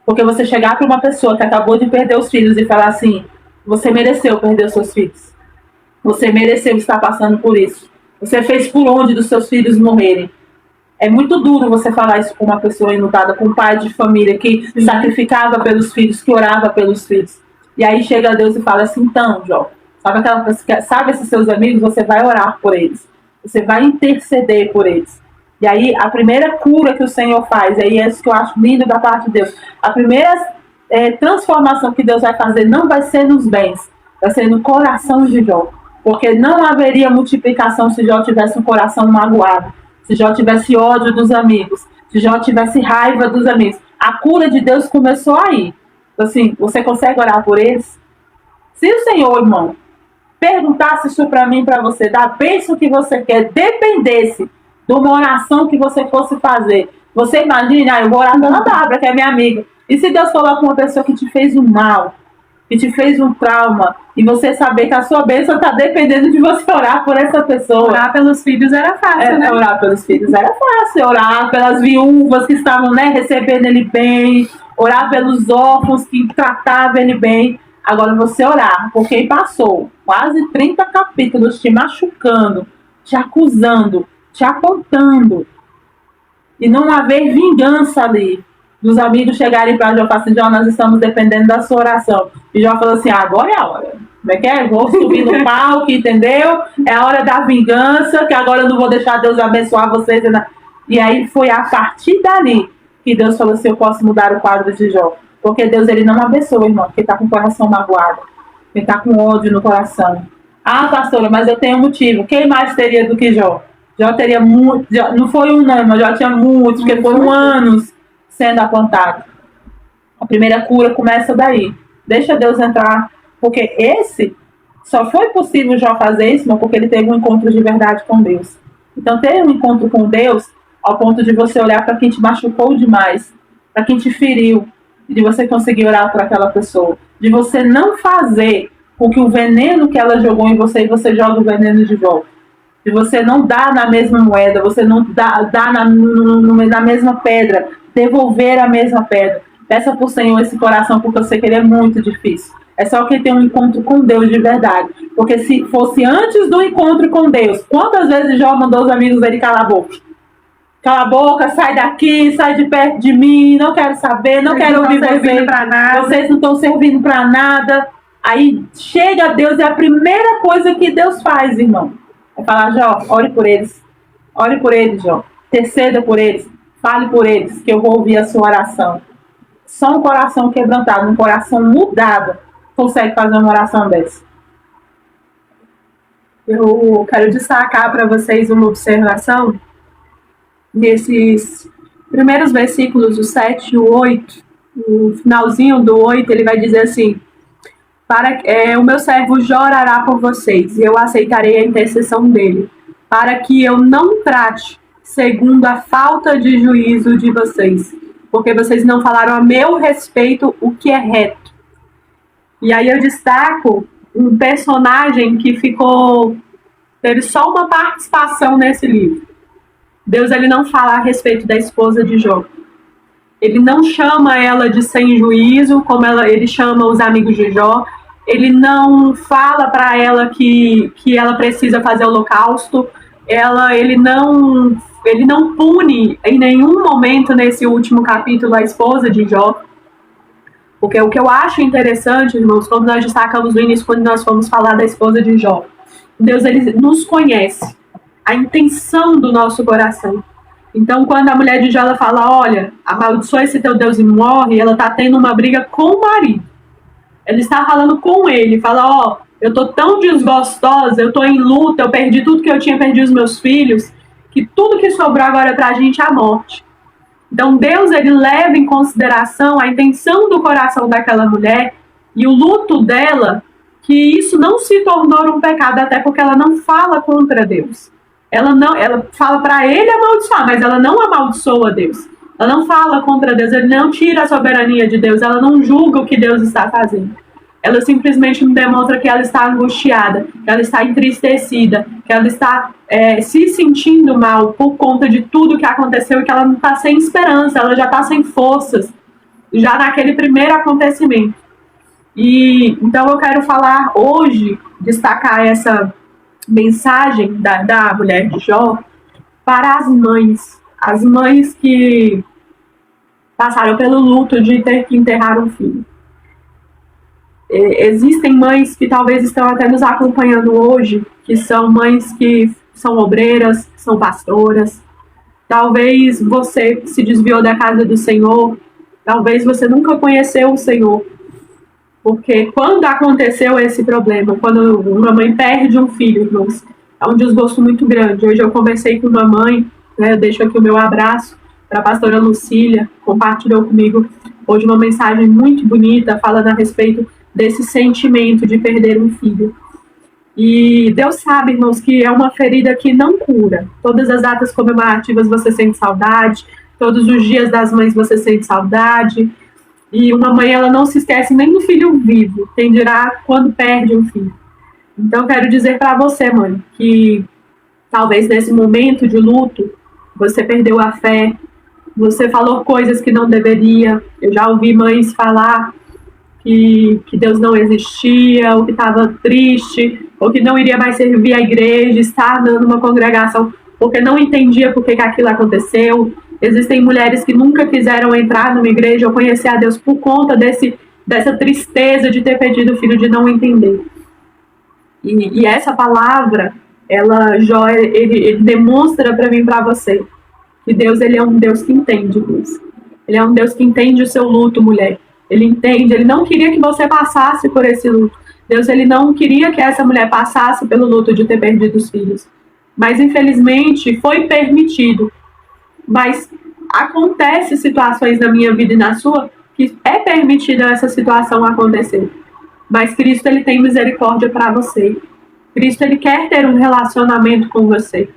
porque você chegar para uma pessoa que acabou de perder os filhos e falar assim: você mereceu perder os seus filhos, você mereceu estar passando por isso, você fez por onde dos seus filhos morrerem. É muito duro você falar isso com uma pessoa enlutada, com um pai de família que sacrificava pelos filhos, que orava pelos filhos. E aí chega a Deus e fala assim: então, Jó, sabe esses seus amigos? Você vai orar por eles, você vai interceder por eles. E aí a primeira cura que o Senhor faz, aí é isso que eu acho lindo da parte de Deus, a primeira transformação que Deus vai fazer não vai ser nos bens, vai ser no coração de Jó, porque não haveria multiplicação se Jó tivesse um coração magoado, se Jó tivesse ódio dos amigos, se Jó tivesse raiva dos amigos. A cura de Deus começou aí. Assim, você consegue orar por eles? Se o Senhor, irmão, perguntasse isso para mim, para você, da bênção que você quer, dependesse de uma oração que você fosse fazer, você imagina: eu vou orar pela Bárbara, que é minha amiga. E se Deus coloca uma pessoa que te fez um mal, que te fez um trauma, e você saber que a sua bênção está dependendo de você orar por essa pessoa. Orar pelos filhos era fácil, né? Orar pelos filhos era fácil. Orar pelas viúvas que estavam, né, recebendo ele bem. Orar pelos órfãos que tratavam ele bem. Agora você orar por quem passou quase 30 capítulos te machucando, te acusando, te apontando, e não haver vingança ali, dos amigos chegarem para Jó e falar assim: Jó, nós estamos dependendo da sua oração. E Jó falou assim: agora é a hora. Como é que é? Vou subir no palco, entendeu? É a hora da vingança, que agora eu não vou deixar Deus abençoar vocês. E aí foi a partir dali que Deus falou assim: eu posso mudar o quadro de Jó. Porque Deus, ele não abençoa, irmão, quem está com o coração magoado, quem está com ódio no coração. Ah, pastora, mas eu tenho um motivo. Quem mais teria do que Jó? Jó teria muito, não foi um não, mas Jó tinha muitos, porque foram anos sendo apontado. A primeira cura começa daí. Deixa Deus entrar, porque esse só foi possível Jó fazer isso, porque ele teve um encontro de verdade com Deus. Então, ter um encontro com Deus, ao ponto de você olhar para quem te machucou demais, para quem te feriu, de você conseguir orar por aquela pessoa, de você não fazer com que o veneno que ela jogou em você, e você joga o veneno de volta, de você não dar na mesma moeda, você não dar na mesma pedra, devolver a mesma pedra. Peça para o Senhor esse coração, porque eu sei que ele é muito difícil. É só quem tem um encontro com Deus de verdade. Porque se fosse antes do encontro com Deus, quantas vezes Jó mandou os amigos dele calar a boca? Cala a boca, sai daqui, sai de perto de mim, não quero saber, não quero ouvir vocês. Vocês não estão servindo para nada. Aí chega Deus e a primeira coisa que Deus faz, irmão, é falar: Jó, ore por eles. Ore por eles, Jó. Interceda por eles. Fale por eles, que eu vou ouvir a sua oração. Só um coração quebrantado, um coração mudado, consegue fazer uma oração dessa. Eu quero destacar para vocês uma observação nesses primeiros versículos, o 7 e o 8, o finalzinho do 8, ele vai dizer assim: o meu servo Jó orará por vocês, e eu aceitarei a intercessão dele, para que eu não trate segundo a falta de juízo de vocês, porque vocês não falaram a meu respeito o que é reto. E aí eu destaco um personagem que teve só uma participação nesse livro. Deus, ele não fala a respeito da esposa de Jó. Ele não chama ela de sem juízo, como ele chama os amigos de Jó. Ele não fala para ela que ela precisa fazer holocausto. Ele não pune em nenhum momento nesse último capítulo a esposa de Jó. Porque o que eu acho interessante, irmãos, como nós destacamos no início, quando nós fomos falar da esposa de Jó, Deus, ele nos conhece a intenção do nosso coração. Então, quando a mulher de Jó ela fala: olha, amaldiçoa esse teu Deus e morre, ela está tendo uma briga com o marido. Ela está falando com ele, fala: eu tô tão desgostosa, eu tô em luta, eu perdi tudo que eu tinha, perdi os meus filhos, que tudo que sobrou agora pra gente é a morte. Então Deus, ele leva em consideração a intenção do coração daquela mulher e o luto dela, que isso não se tornou um pecado, até porque ela não fala contra Deus. ela fala para ele amaldiçoar, mas ela não amaldiçoa Deus. Ela não fala contra Deus, ela não tira a soberania de Deus, ela não julga o que Deus está fazendo. Ela simplesmente me demonstra que ela está angustiada, que ela está entristecida, que ela está se sentindo mal por conta de tudo que aconteceu e que ela não está sem esperança, ela já está sem forças, já naquele primeiro acontecimento. E então eu quero falar hoje, destacar essa mensagem da mulher de Jó para as mães que passaram pelo luto de ter que enterrar um filho. Existem mães que talvez estão até nos acompanhando hoje, que são mães que são obreiras, que são pastoras. Talvez você se desviou da casa do Senhor, talvez você nunca conheceu o Senhor. Porque quando aconteceu esse problema, quando uma mãe perde um filho, irmãos, é um desgosto muito grande. Hoje eu conversei com uma mãe, né, eu deixo aqui o meu abraço para a pastora Lucília, compartilhou comigo hoje uma mensagem muito bonita, falando a respeito desse sentimento de perder um filho. E Deus sabe, irmãos, que é uma ferida que não cura. Todas as datas comemorativas você sente saudade, todos os dias das mães você sente saudade. E uma mãe, ela não se esquece nem do filho vivo, quem dirá quando perde um filho. Então, quero dizer para você, mãe, que talvez nesse momento de luto, você perdeu a fé, você falou coisas que não deveria. Eu já ouvi mães falar que Deus não existia, ou que estava triste, ou que não iria mais servir a igreja, estar numa congregação, porque não entendia por que aquilo aconteceu. Existem mulheres que nunca quiseram entrar numa igreja ou conhecer a Deus por conta dessa tristeza de ter perdido o filho, de não entender. E essa palavra, Jó, ele demonstra para mim, para você, que Deus, ele é um Deus que entende, Deus. Ele é um Deus que entende o seu luto, mulher. Ele entende, ele não queria que você passasse por esse luto. Deus, ele não queria que essa mulher passasse pelo luto de ter perdido os filhos. Mas, infelizmente, foi permitido. Mas acontece situações na minha vida e na sua que é permitida essa situação acontecer. Mas Cristo, ele tem misericórdia para você. Cristo, ele quer ter um relacionamento com você.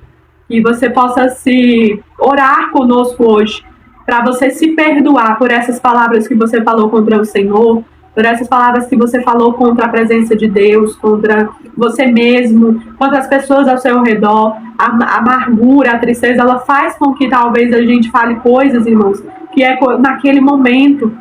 Que você possa se orar conosco hoje, para você se perdoar por essas palavras que você falou contra o Senhor, por essas palavras que você falou contra a presença de Deus, contra você mesmo, contra as pessoas ao seu redor. A amargura, a tristeza, ela faz com que talvez a gente fale coisas, irmãos, que é naquele momento.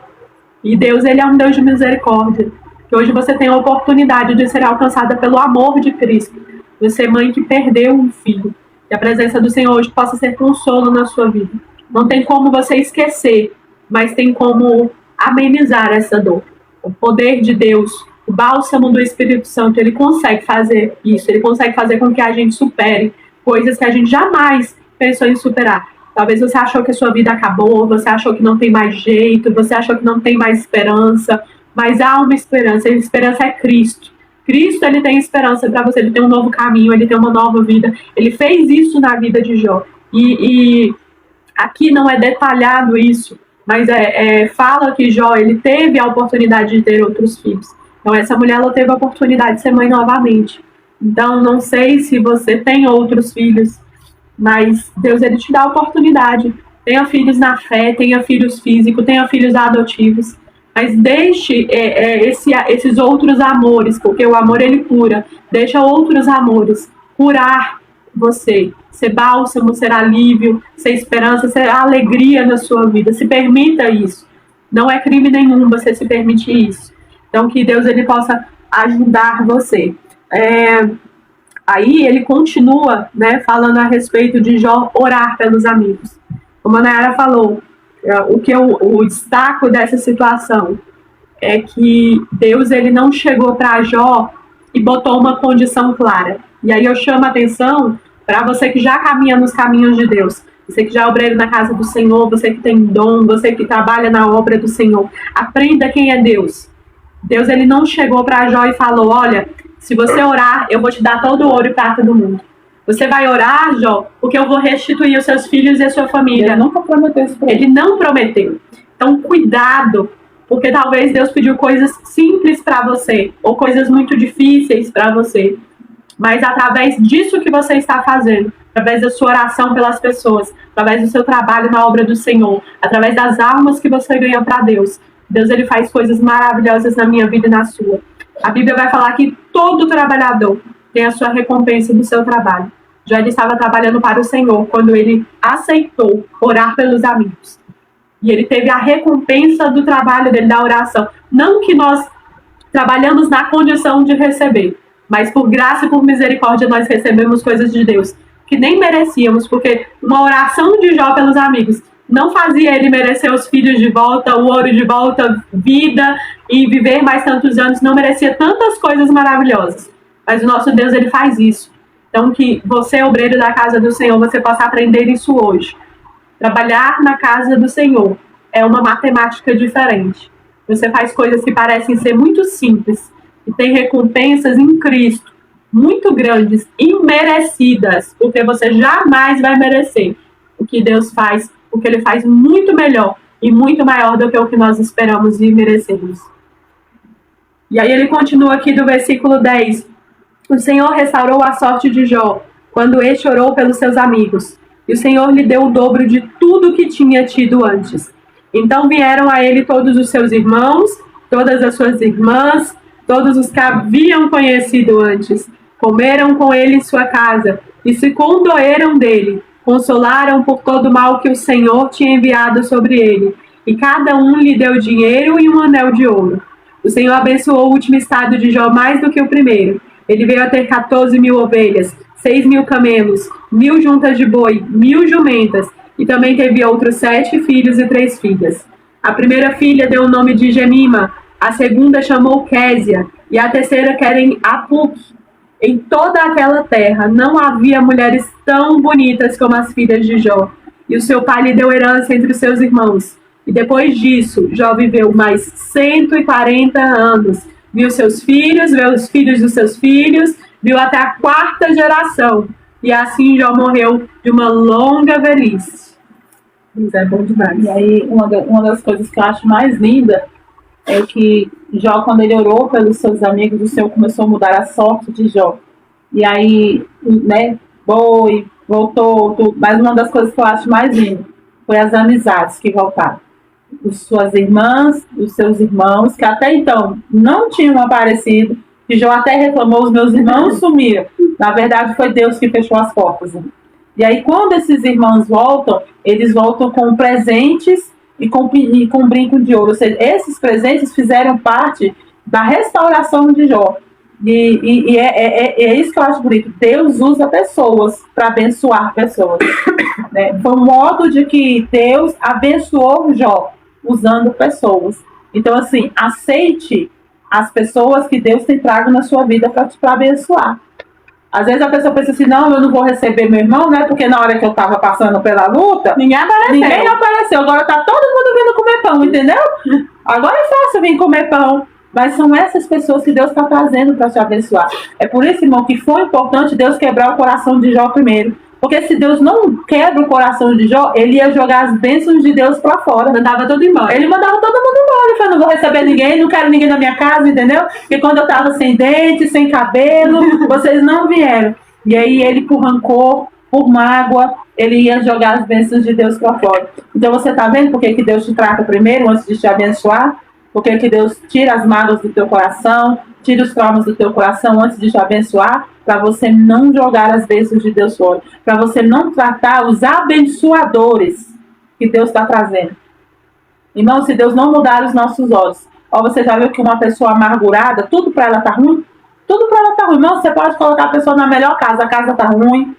E Deus, ele é um Deus de misericórdia. Que hoje você tem a oportunidade de ser alcançada pelo amor de Cristo. Você, mãe que perdeu um filho, que a presença do Senhor hoje possa ser consolo na sua vida. Não tem como você esquecer, mas tem como amenizar essa dor. O poder de Deus, o bálsamo do Espírito Santo, ele consegue fazer isso. Ele consegue fazer com que a gente supere coisas que a gente jamais pensou em superar. Talvez você achou que a sua vida acabou, você achou que não tem mais jeito, você achou que não tem mais esperança, mas há uma esperança, e a esperança é Cristo. Cristo, ele tem esperança para você, ele tem um novo caminho, ele tem uma nova vida. Ele fez isso na vida de Jó. E aqui não é detalhado isso, mas fala que Jó, ele teve a oportunidade de ter outros filhos. Então essa mulher, ela teve a oportunidade de ser mãe novamente. Então não sei se você tem outros filhos, mas Deus, ele te dá a oportunidade. Tenha filhos na fé, tenha filhos físicos, tenha filhos adotivos. Mas deixe esses outros amores, porque o amor, ele cura. Deixa outros amores curar você, ser bálsamo, ser alívio, ser esperança, ser alegria na sua vida. Se permita isso. Não é crime nenhum você se permitir isso. Então, que Deus, ele possa ajudar você. Aí ele continua, né, falando a respeito de Jó orar pelos amigos. Como a Nayara falou, o que eu destaco dessa situação é que Deus, ele não chegou para Jó e botou uma condição clara. E aí eu chamo a atenção para você que já caminha nos caminhos de Deus, você que já é obreiro na casa do Senhor, você que tem dom, você que trabalha na obra do Senhor. Aprenda quem é Deus. Deus, ele não chegou para Jó e falou: olha, se você orar, eu vou te dar todo o ouro e prata do mundo. Você vai orar, Jó, porque eu vou restituir os seus filhos e a sua família. Ele nunca prometeu isso. Ele não prometeu. Então, cuidado, porque talvez Deus pediu coisas simples para você, ou coisas muito difíceis para você. mas através disso que você está fazendo, através da sua oração pelas pessoas, através do seu trabalho na obra do Senhor, através das almas que você ganha para Deus. Deus, ele faz coisas maravilhosas na minha vida e na sua. A Bíblia vai falar que todo trabalhador tem a sua recompensa do seu trabalho. Já ele estava trabalhando para o Senhor quando ele aceitou orar pelos amigos. E ele teve a recompensa do trabalho dele, da oração. Não que nós trabalhamos na condição de receber, mas por graça e por misericórdia nós recebemos coisas de Deus que nem merecíamos, porque uma oração de Jó pelos amigos não fazia ele merecer os filhos de volta, o ouro de volta, vida e viver mais tantos anos, não merecia tantas coisas maravilhosas. Mas o nosso Deus, ele faz isso. Então, que você, obreiro da casa do Senhor, você possa aprender isso hoje. Trabalhar na casa do Senhor é uma matemática diferente. Você faz coisas que parecem ser muito simples e tem recompensas em Cristo, muito grandes, imerecidas, porque você jamais vai merecer o que Deus faz, porque Ele faz muito melhor e muito maior do que o que nós esperamos e merecemos. E aí ele continua aqui do versículo 10. O Senhor restaurou a sorte de Jó, quando este orou pelos seus amigos, e o Senhor lhe deu o dobro de tudo que tinha tido antes. Então vieram a ele todos os seus irmãos, todas as suas irmãs, todos os que haviam conhecido antes, comeram com ele em sua casa, e se condoeram dele, consolaram por todo o mal que o Senhor tinha enviado sobre ele, e cada um lhe deu dinheiro e um anel de ouro. O Senhor abençoou o último estado de Jó mais do que o primeiro. Ele veio a ter 14.000 ovelhas, 6.000 camelos, 1.000 juntas de boi, 1.000 jumentas, e também teve outros 7 filhos e 3 filhas. A primeira filha deu o nome de Gemima, a segunda chamou Késia, e a terceira querem Apuc. Em toda aquela terra não havia mulheres tão bonitas como as filhas de Jó, e o seu pai lhe deu herança entre os seus irmãos. E depois disso, Jó viveu mais 140 anos. Viu seus filhos, viu os filhos dos seus filhos, viu até a 4ª geração. E assim Jó morreu de uma longa velhice. Isso é bom demais. E aí, uma das coisas que eu acho mais linda é que Jó, quando ele orou pelos seus amigos, o Senhor começou a mudar a sorte de Jó. E aí, né, boi, voltou, tudo. Mas uma das coisas que eu acho mais linda foi as amizades que voltaram. Suas irmãs, os seus irmãos, que até então não tinham aparecido, que Jó até reclamou, os meus irmãos sumiram. Na verdade, foi Deus que fechou as portas. E aí, quando esses irmãos voltam, eles voltam com presentes e com brinco de ouro. Ou seja, esses presentes fizeram parte da restauração de Jó. E é isso que eu acho bonito. Deus usa pessoas para abençoar pessoas. Né? Foi um modo de que Deus abençoou Jó, usando pessoas. Então, assim, aceite as pessoas que Deus tem trago na sua vida para abençoar. Às vezes a pessoa pensa assim, não, eu não vou receber meu irmão, né? Porque na hora que eu estava passando pela luta, ninguém apareceu. Agora tá todo mundo vindo comer pão, entendeu? Agora é fácil vir comer pão. Mas são essas pessoas que Deus está trazendo para te abençoar. É por isso, irmão, que foi importante Deus quebrar o coração de Jó primeiro. Porque se Deus não quebra o coração de Jó, ele ia jogar as bênçãos de Deus para fora. Mandava todo embora. Ele mandava todo mundo embora. Ele falou, não vou receber ninguém, não quero ninguém na minha casa, entendeu? Porque quando eu estava sem dente, sem cabelo, vocês não vieram. E aí ele, por rancor, por mágoa, ele ia jogar as bênçãos de Deus para fora. Então você está vendo por que Deus te trata primeiro, antes de te abençoar? Por que Deus tira as mágoas do teu coração, tira os traumas do teu coração antes de te abençoar? Para você não jogar as bênçãos de Deus fora. Para você não tratar os abençoadores que Deus está trazendo. Irmão, se Deus não mudar os nossos olhos, ó, você já viu que uma pessoa amargurada, tudo para ela tá ruim? Tudo para ela tá ruim. Irmão, você pode colocar a pessoa na melhor casa, a casa tá ruim.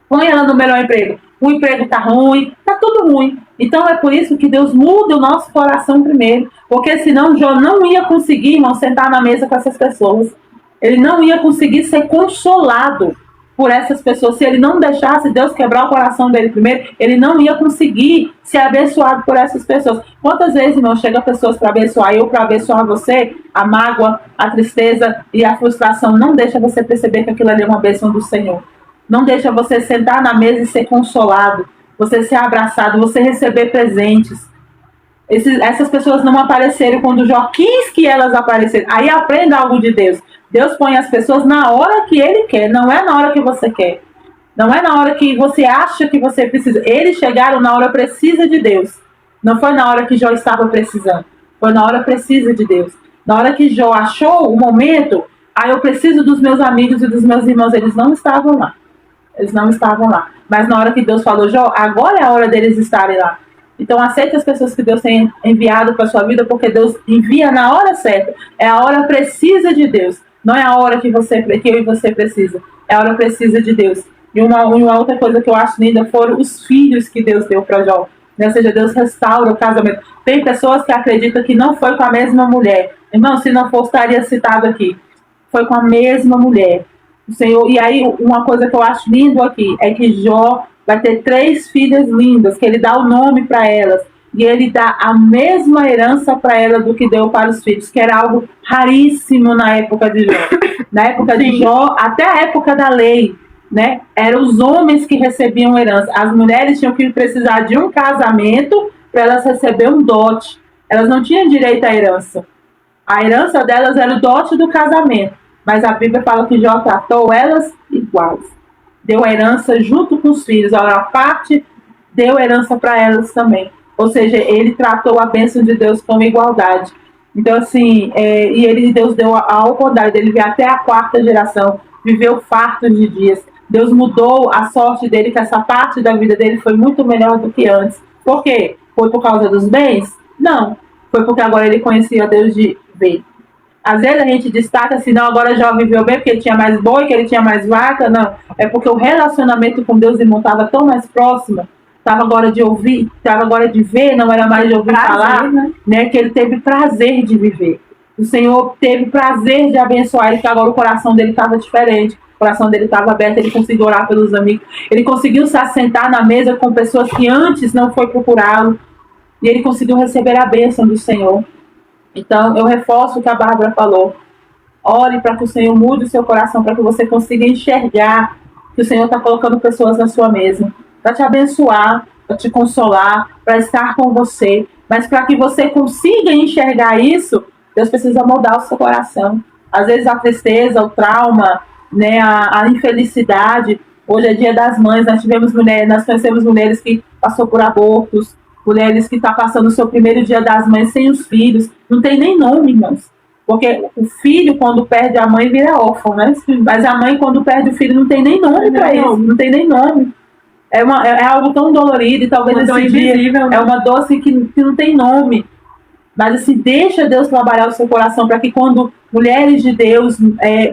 Põe ela no melhor emprego. O emprego tá ruim, tá tudo ruim. Então é por isso que Deus muda o nosso coração primeiro. Porque senão Jó não ia conseguir, irmão, sentar na mesa com essas pessoas. Ele não ia conseguir ser consolado por essas pessoas. Se ele não deixasse Deus quebrar o coração dele primeiro, ele não ia conseguir ser abençoado por essas pessoas. Quantas vezes, irmão, chega pessoas para abençoar eu, para abençoar você, a mágoa, a tristeza e a frustração não deixa você perceber que aquilo ali é uma bênção do Senhor. Não deixa você sentar na mesa e ser consolado, você ser abraçado, você receber presentes. Essas pessoas não apareceram quando Jó quis que elas aparecessem. Aí aprenda algo de Deus. Deus põe as pessoas na hora que Ele quer, não é na hora que você quer. Não é na hora que você acha que você precisa. Eles chegaram na hora precisa de Deus. Não foi na hora que Jó estava precisando. Foi na hora precisa de Deus. Na hora que Jó achou o momento, eu preciso dos meus amigos e dos meus irmãos. Eles não estavam lá. Eles não estavam lá. Mas na hora que Deus falou, Jó, agora é a hora deles estarem lá. Então aceite as pessoas que Deus tem enviado para a sua vida, porque Deus envia na hora certa. É a hora precisa de Deus. Não é a hora que eu e você precisa. É a hora precisa de Deus. E uma outra coisa que eu acho linda foram os filhos que Deus deu para Jó. Ou seja, Deus restaura o casamento. Tem pessoas que acreditam que não foi com a mesma mulher. Irmão, se não fosse, estaria citado aqui. Foi com a mesma mulher. O Senhor, e aí, uma coisa que eu acho lindo aqui é que Jó vai ter 3 filhas lindas, que ele dá o nome para elas. E ele dá a mesma herança para ela do que deu para os filhos, que era algo raríssimo na época de Jó. Na época de Jó, até a época da lei, né? Eram os homens que recebiam herança. As mulheres tinham que precisar de um casamento para elas receberem um dote. Elas não tinham direito à herança. A herança delas era o dote do casamento. Mas a Bíblia fala que Jó tratou elas iguais. Deu a herança junto com os filhos. A parte deu herança para elas também. Ou seja, ele tratou a bênção de Deus com igualdade. Então, assim, Deus deu a oportunidade dele ver até a 4ª geração, viveu farto de dias. Deus mudou a sorte dele, que essa parte da vida dele foi muito melhor do que antes. Por quê? Foi por causa dos bens? Não. Foi porque agora ele conhecia Deus de ver. Às vezes a gente destaca assim, não, agora Jó viveu bem porque ele tinha mais boi, que ele tinha mais vaca. Não, é porque o relacionamento com Deus, irmão, estava tão mais próximo. Estava agora de ouvir, estava agora de ver, não era mais de ouvir falar, né? Que ele teve prazer de viver. O Senhor teve prazer de abençoar ele, que agora o coração dele estava diferente. O coração dele estava aberto, ele conseguiu orar pelos amigos. Ele conseguiu se assentar na mesa com pessoas que antes não foi procurá-lo. E ele conseguiu receber a bênção do Senhor. Então, eu reforço o que a Bárbara falou. Ore para que o Senhor mude o seu coração, para que você consiga enxergar que o Senhor está colocando pessoas na sua mesa, para te abençoar, para te consolar, para estar com você. Mas para que você consiga enxergar isso, Deus precisa moldar o seu coração. Às vezes a tristeza, o trauma, né, a infelicidade. Hoje é Dia das Mães, nós conhecemos mulheres que passou por abortos, mulheres que estão passando o seu primeiro Dia das Mães sem os filhos. Não tem nem nome, irmãos. Porque o filho, quando perde a mãe, vira órfão, né? Mas a mãe, quando perde o filho, não tem nem nome para isso. Não tem nem nome. É algo tão dolorido e talvez esse dia é uma dor assim, que não tem nome. Mas assim, deixa Deus trabalhar o seu coração para que quando mulheres de Deus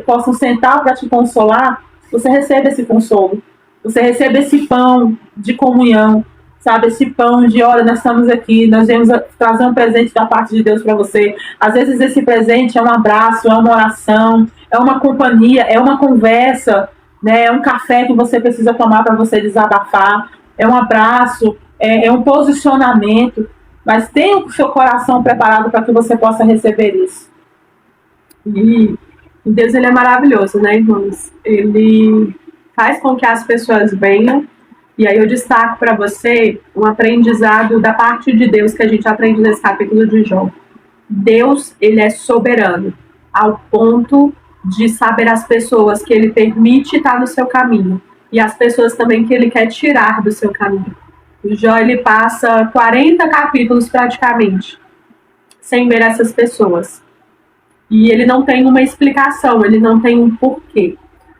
possam sentar para te consolar, você receba esse consolo. Você receba esse pão de comunhão, sabe? Esse pão de, olha, nós estamos aqui, nós viemos trazer um presente da parte de Deus para você. Às vezes esse presente é um abraço, é uma oração, é uma companhia, é uma conversa, né? É um café que você precisa tomar para você desabafar, é um abraço, é um posicionamento. Mas tenha o seu coração preparado para que você possa receber isso. E Deus, ele é maravilhoso, né, irmãos? Ele faz com que as pessoas venham. E aí eu destaco para você um aprendizado da parte de Deus que a gente aprende nesse capítulo de Jó. Deus, ele é soberano, ao ponto de saber as pessoas que ele permite estar no seu caminho. E as pessoas também que ele quer tirar do seu caminho. O Jó, ele passa 40 capítulos praticamente sem ver essas pessoas. E ele não tem uma explicação, ele não tem um porquê.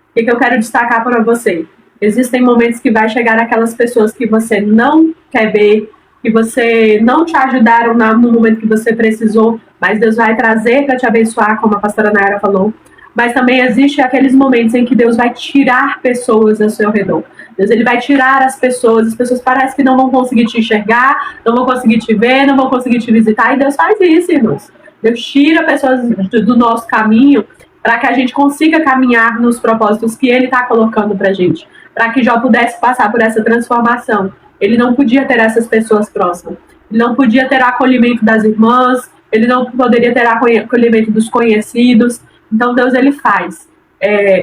O que eu quero destacar para você? Existem momentos que vai chegar aquelas pessoas que você não quer ver, que você não te ajudaram no momento que você precisou, mas Deus vai trazer para te abençoar, como a pastora Nayara falou. Mas também existe aqueles momentos em que Deus vai tirar pessoas ao seu redor. Deus, ele vai tirar as pessoas parecem que não vão conseguir te enxergar, não vão conseguir te ver, não vão conseguir te visitar, e Deus faz isso, irmãos. Deus tira pessoas do nosso caminho para que a gente consiga caminhar nos propósitos que ele está colocando para a gente, para que Jó pudesse passar por essa transformação. Ele não podia ter essas pessoas próximas, ele não podia ter acolhimento das irmãs, ele não poderia ter acolhimento dos conhecidos. Então Deus, ele faz.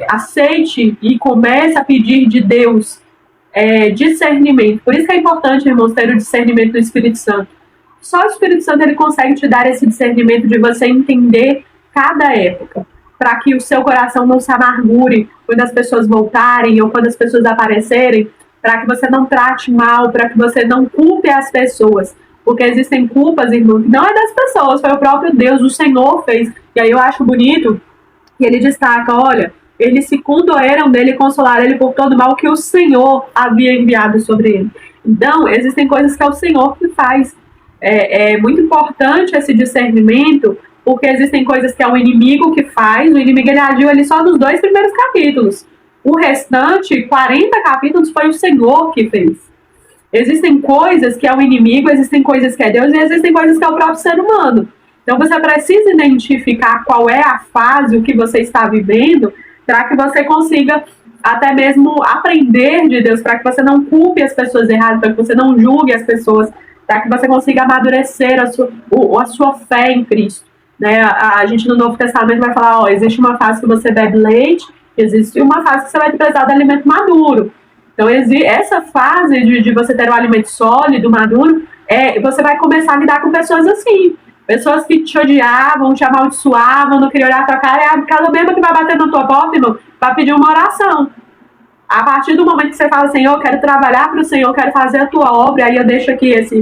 Aceite e comece a pedir de Deus discernimento. Por isso que é importante, irmãos, ter o discernimento do Espírito Santo. Só o Espírito Santo ele consegue te dar esse discernimento de você entender cada época, para que o seu coração não se amargure quando as pessoas voltarem ou quando as pessoas aparecerem, para que você não trate mal, para que você não culpe as pessoas. Porque existem culpas, irmão, que não é das pessoas, foi o próprio Deus, o Senhor fez. E aí eu acho bonito que ele destaca, olha, eles se condoeram dele e consolaram ele por todo o mal que o Senhor havia enviado sobre ele. Então, existem coisas que é o Senhor que faz. É muito importante esse discernimento, porque existem coisas que é o inimigo que faz. O inimigo ele agiu ali só nos 2 primeiros capítulos. O restante, 40 capítulos, foi o Senhor que fez. Existem coisas que é o inimigo, existem coisas que é Deus e existem coisas que é o próprio ser humano. Então você precisa identificar qual é a fase, o que você está vivendo, para que você consiga até mesmo aprender de Deus, para que você não culpe as pessoas erradas, para que você não julgue as pessoas, para que você consiga amadurecer a sua fé em Cristo. Né? A gente no Novo Testamento vai falar, ó, existe uma fase que você bebe leite, existe uma fase que você vai precisar de alimento maduro. Então, essa fase de você ter um alimento sólido, maduro, você vai começar a lidar com pessoas assim. Pessoas que te odiavam, te amaldiçoavam, não queriam olhar a tua cara, é aquela mesma que vai bater na tua porta, irmão, vai pedir uma oração. A partir do momento que você fala, Senhor, eu quero trabalhar para o Senhor, eu quero fazer a tua obra, aí eu deixo aqui essa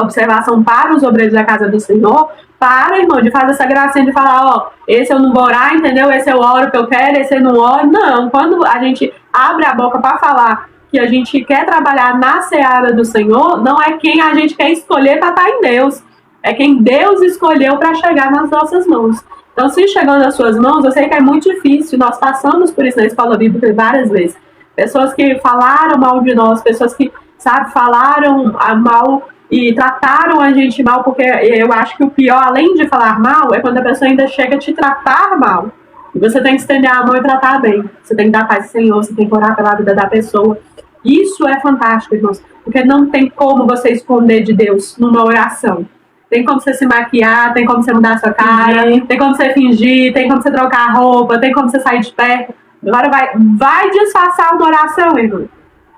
observação para os obreiros da casa do Senhor, para, irmão, de fazer essa gracinha de falar, ó, esse eu não vou orar, entendeu? Esse eu oro que eu quero, esse eu não oro. Não, quando a gente abre a boca para falar que a gente quer trabalhar na seara do Senhor, não é quem a gente quer escolher para estar em Deus. É quem Deus escolheu para chegar nas nossas mãos. Então, se chegou nas suas mãos, eu sei que é muito difícil. Nós passamos por isso na escola bíblica várias vezes. Pessoas que falaram mal de nós, pessoas que, sabe, falaram mal e trataram a gente mal, porque eu acho que o pior, além de falar mal, é quando a pessoa ainda chega a te tratar mal. E você tem que estender a mão e tratar bem. Você tem que dar paz ao Senhor, você tem que orar pela vida da pessoa. Isso é fantástico, irmãos, porque não tem como você esconder de Deus numa oração. Tem como você se maquiar, tem como você mudar a sua cara, tem como você fingir, tem como você trocar a roupa, tem como você sair de perto. Agora vai disfarçar uma oração, irmão.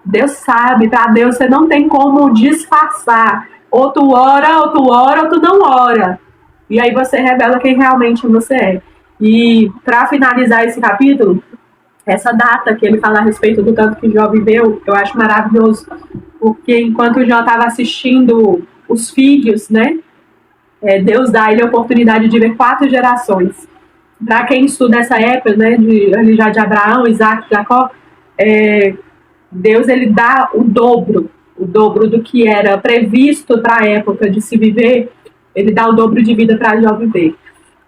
Deus sabe, para Deus você não tem como disfarçar. Ou tu ora, ou tu não ora. E aí você revela quem realmente você é. E para finalizar esse capítulo, essa data que ele fala a respeito do tanto que Jó viveu, eu acho maravilhoso. Porque enquanto Jó estava assistindo os filhos, né? Deus dá ele a oportunidade de ver 4 gerações. Para quem estuda essa época, né, já de Abraão, Isaac, Jacó, Deus ele dá o dobro do que era previsto para a época de se viver, ele dá o dobro de vida para Jó viver.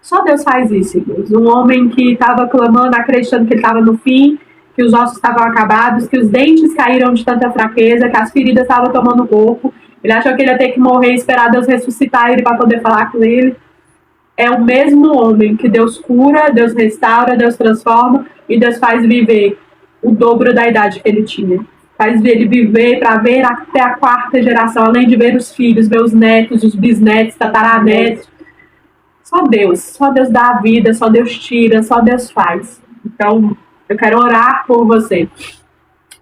Só Deus faz isso, Deus. Um homem que estava clamando, acreditando que ele estava no fim, que os ossos estavam acabados, que os dentes caíram de tanta fraqueza, que as feridas estavam tomando corpo. Ele achou que ele ia ter que morrer e esperar Deus ressuscitar ele para poder falar com ele. É o mesmo homem que Deus cura, Deus restaura, Deus transforma e Deus faz viver o dobro da idade que ele tinha. Faz ele viver para ver até a 4ª geração, além de ver os filhos, ver os netos, os bisnetos, tataranetos. Só Deus dá a vida, só Deus tira, só Deus faz. Então, eu quero orar por você.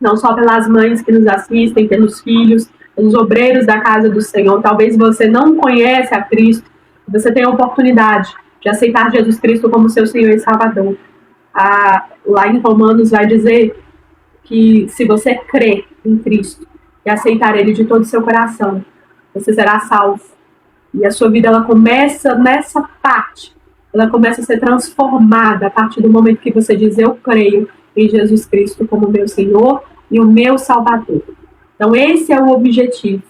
Não só pelas mães que nos assistem, pelos filhos, pelos obreiros da casa do Senhor. Talvez você não conhece a Cristo, você tem a oportunidade de aceitar Jesus Cristo como seu Senhor e Salvador. Lá em Romanos vai dizer que se você crer em Cristo e aceitar Ele de todo o seu coração, você será salvo. E a sua vida ela começa nessa parte, ela começa a ser transformada a partir do momento que você diz, eu creio em Jesus Cristo como meu Senhor e o meu Salvador. Então esse é o objetivo,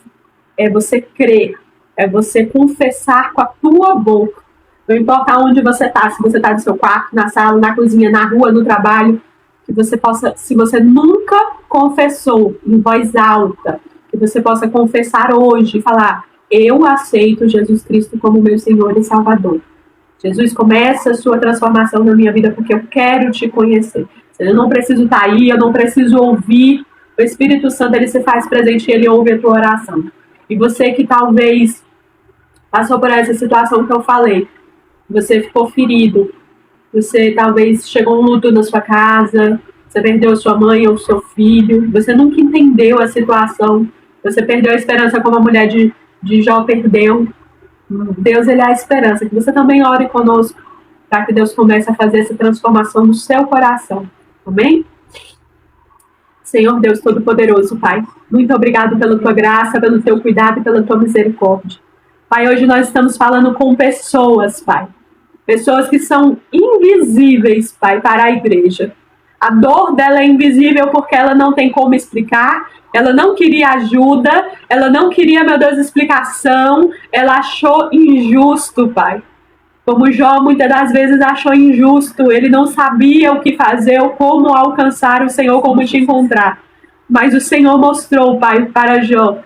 é você crer, é você confessar com a tua boca, não importa onde você está, se você está no seu quarto, na sala, na cozinha, na rua, no trabalho, que você possa, se você nunca confessou em voz alta, que você possa confessar hoje e falar, eu aceito Jesus Cristo como meu Senhor e Salvador. Jesus, começa a sua transformação na minha vida porque eu quero te conhecer. Eu não preciso estar aí, eu não preciso ouvir. O Espírito Santo, ele se faz presente e ele ouve a tua oração. E você que talvez passou por essa situação que eu falei, você ficou ferido, você talvez chegou um luto na sua casa, você perdeu sua mãe ou seu filho, você nunca entendeu a situação, você perdeu a esperança como a mulher de de Jó perdeu. Deus, ele é a esperança. Que você também ore conosco para que Deus comece a fazer essa transformação no seu coração. Amém? Senhor Deus Todo-Poderoso, Pai, muito obrigado pela tua graça, pelo teu cuidado e pela tua misericórdia. Pai, hoje nós estamos falando com pessoas, Pai. Pessoas que são invisíveis, Pai, para a igreja. A dor dela é invisível porque ela não tem como explicar, ela não queria ajuda, ela não queria, meu Deus, explicação, ela achou injusto, Pai. Como Jó muitas das vezes achou injusto, ele não sabia o que fazer ou como alcançar o Senhor, como te encontrar. Mas o Senhor mostrou, Pai, para Jó,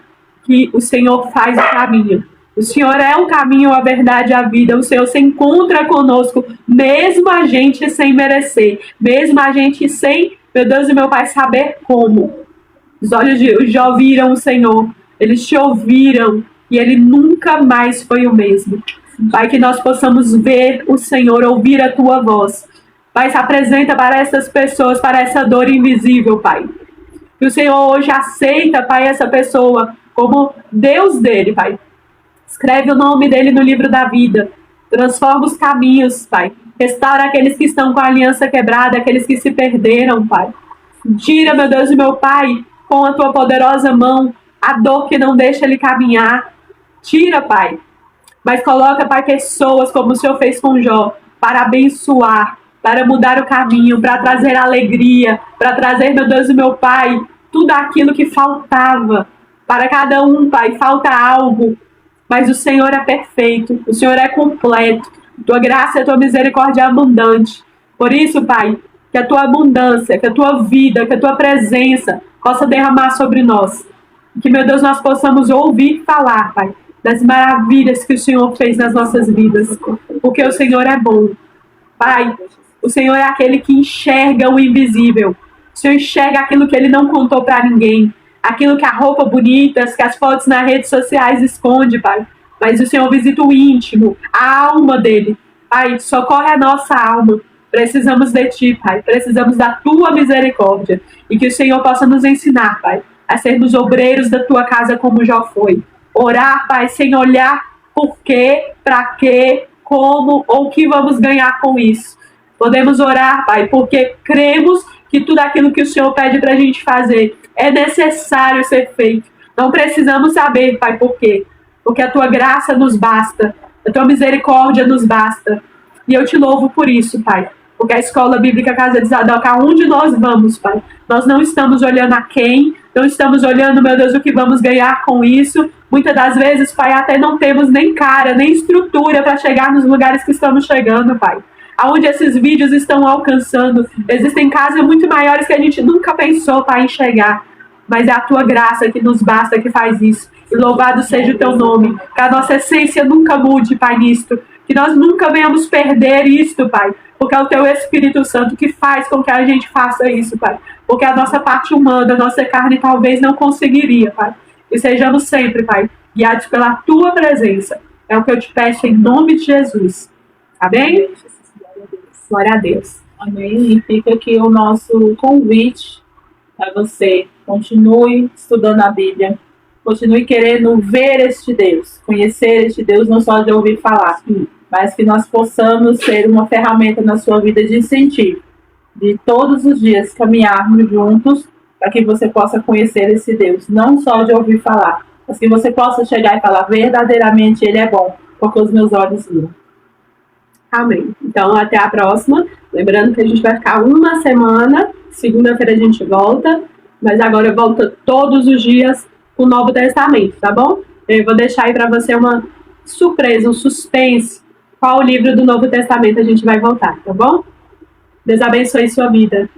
que o Senhor faz o caminho. O Senhor é o caminho, a verdade e a vida. O Senhor se encontra conosco, mesmo a gente sem merecer, mesmo a gente sem, meu Deus e meu Pai, saber como. Os olhos de Jó viram o Senhor, eles te ouviram e ele nunca mais foi o mesmo. Pai, que nós possamos ver o Senhor, ouvir a tua voz. Pai, se apresenta para essas pessoas, para essa dor invisível, Pai. Que o Senhor hoje aceita, Pai, essa pessoa como Deus dele, Pai. Escreve o nome dele no livro da vida. Transforma os caminhos, Pai. Restaura aqueles que estão com a aliança quebrada, aqueles que se perderam, Pai. Tira, meu Deus e meu Pai, com a tua poderosa mão, a dor que não deixa ele caminhar. Tira, Pai. Mas coloca, Pai, pessoas como o Senhor fez com Jó, para abençoar, para mudar o caminho, para trazer alegria, para trazer, meu Deus e meu Pai, tudo aquilo que faltava. Para cada um, Pai, falta algo. Mas o Senhor é perfeito, o Senhor é completo. Tua graça e a tua misericórdia é abundante. Por isso, Pai, que a tua abundância, que a tua vida, que a tua presença possa derramar sobre nós. Que, meu Deus, nós possamos ouvir falar, Pai, das maravilhas que o Senhor fez nas nossas vidas. Porque o Senhor é bom. Pai, o Senhor é aquele que enxerga o invisível. O Senhor enxerga aquilo que ele não contou para ninguém. Aquilo que a roupa bonita, que as fotos nas redes sociais esconde, Pai. Mas o Senhor visita o íntimo, a alma dele. Pai, socorre a nossa alma. Precisamos de Ti, Pai. Precisamos da Tua misericórdia. E que o Senhor possa nos ensinar, Pai, a sermos obreiros da Tua casa como já foi. Orar, Pai, sem olhar por quê, para quê, como ou o que vamos ganhar com isso. Podemos orar, Pai, porque cremos que tudo aquilo que o Senhor pede para a gente fazer é necessário ser feito. Não precisamos saber, Pai, por quê. Porque a Tua graça nos basta, a Tua misericórdia nos basta. E eu te louvo por isso, Pai. Porque a Escola Bíblica Casa de Zadok, aonde nós vamos, Pai, nós não estamos olhando a quem, não estamos olhando, meu Deus, o que vamos ganhar com isso. Muitas das vezes, Pai, até não temos nem cara, nem estrutura para chegar nos lugares que estamos chegando, Pai. Aonde esses vídeos estão alcançando. Existem casas muito maiores que a gente nunca pensou, Pai, em chegar. Mas é a Tua graça que nos basta, que faz isso. E louvado seja o Teu nome. Que a nossa essência nunca mude, Pai, nisto. Que nós nunca venhamos perder isto, Pai. Porque é o Teu Espírito Santo que faz com que a gente faça isso, Pai. Porque a nossa parte humana, a nossa carne talvez não conseguiria, Pai. E sejamos sempre, Pai, guiados pela Tua presença. É o que eu te peço em nome de Jesus. Amém? Glória a Deus. Amém. E fica aqui o nosso convite para você. Continue estudando a Bíblia. Continue querendo ver este Deus. Conhecer este Deus, não só de ouvir falar. Mas que nós possamos ser uma ferramenta na sua vida de incentivo. De todos os dias caminharmos juntos para que você possa conhecer esse Deus. Não só de ouvir falar, mas que você possa chegar e falar verdadeiramente Ele é bom, porque os meus olhos viram. Amém. Então, até a próxima. Lembrando que a gente vai ficar uma semana. Segunda-feira a gente volta. Mas agora volta todos os dias com o Novo Testamento, tá bom? Eu vou deixar aí para você uma surpresa, um suspense. Qual livro do Novo Testamento a gente vai voltar, tá bom? Deus abençoe sua vida.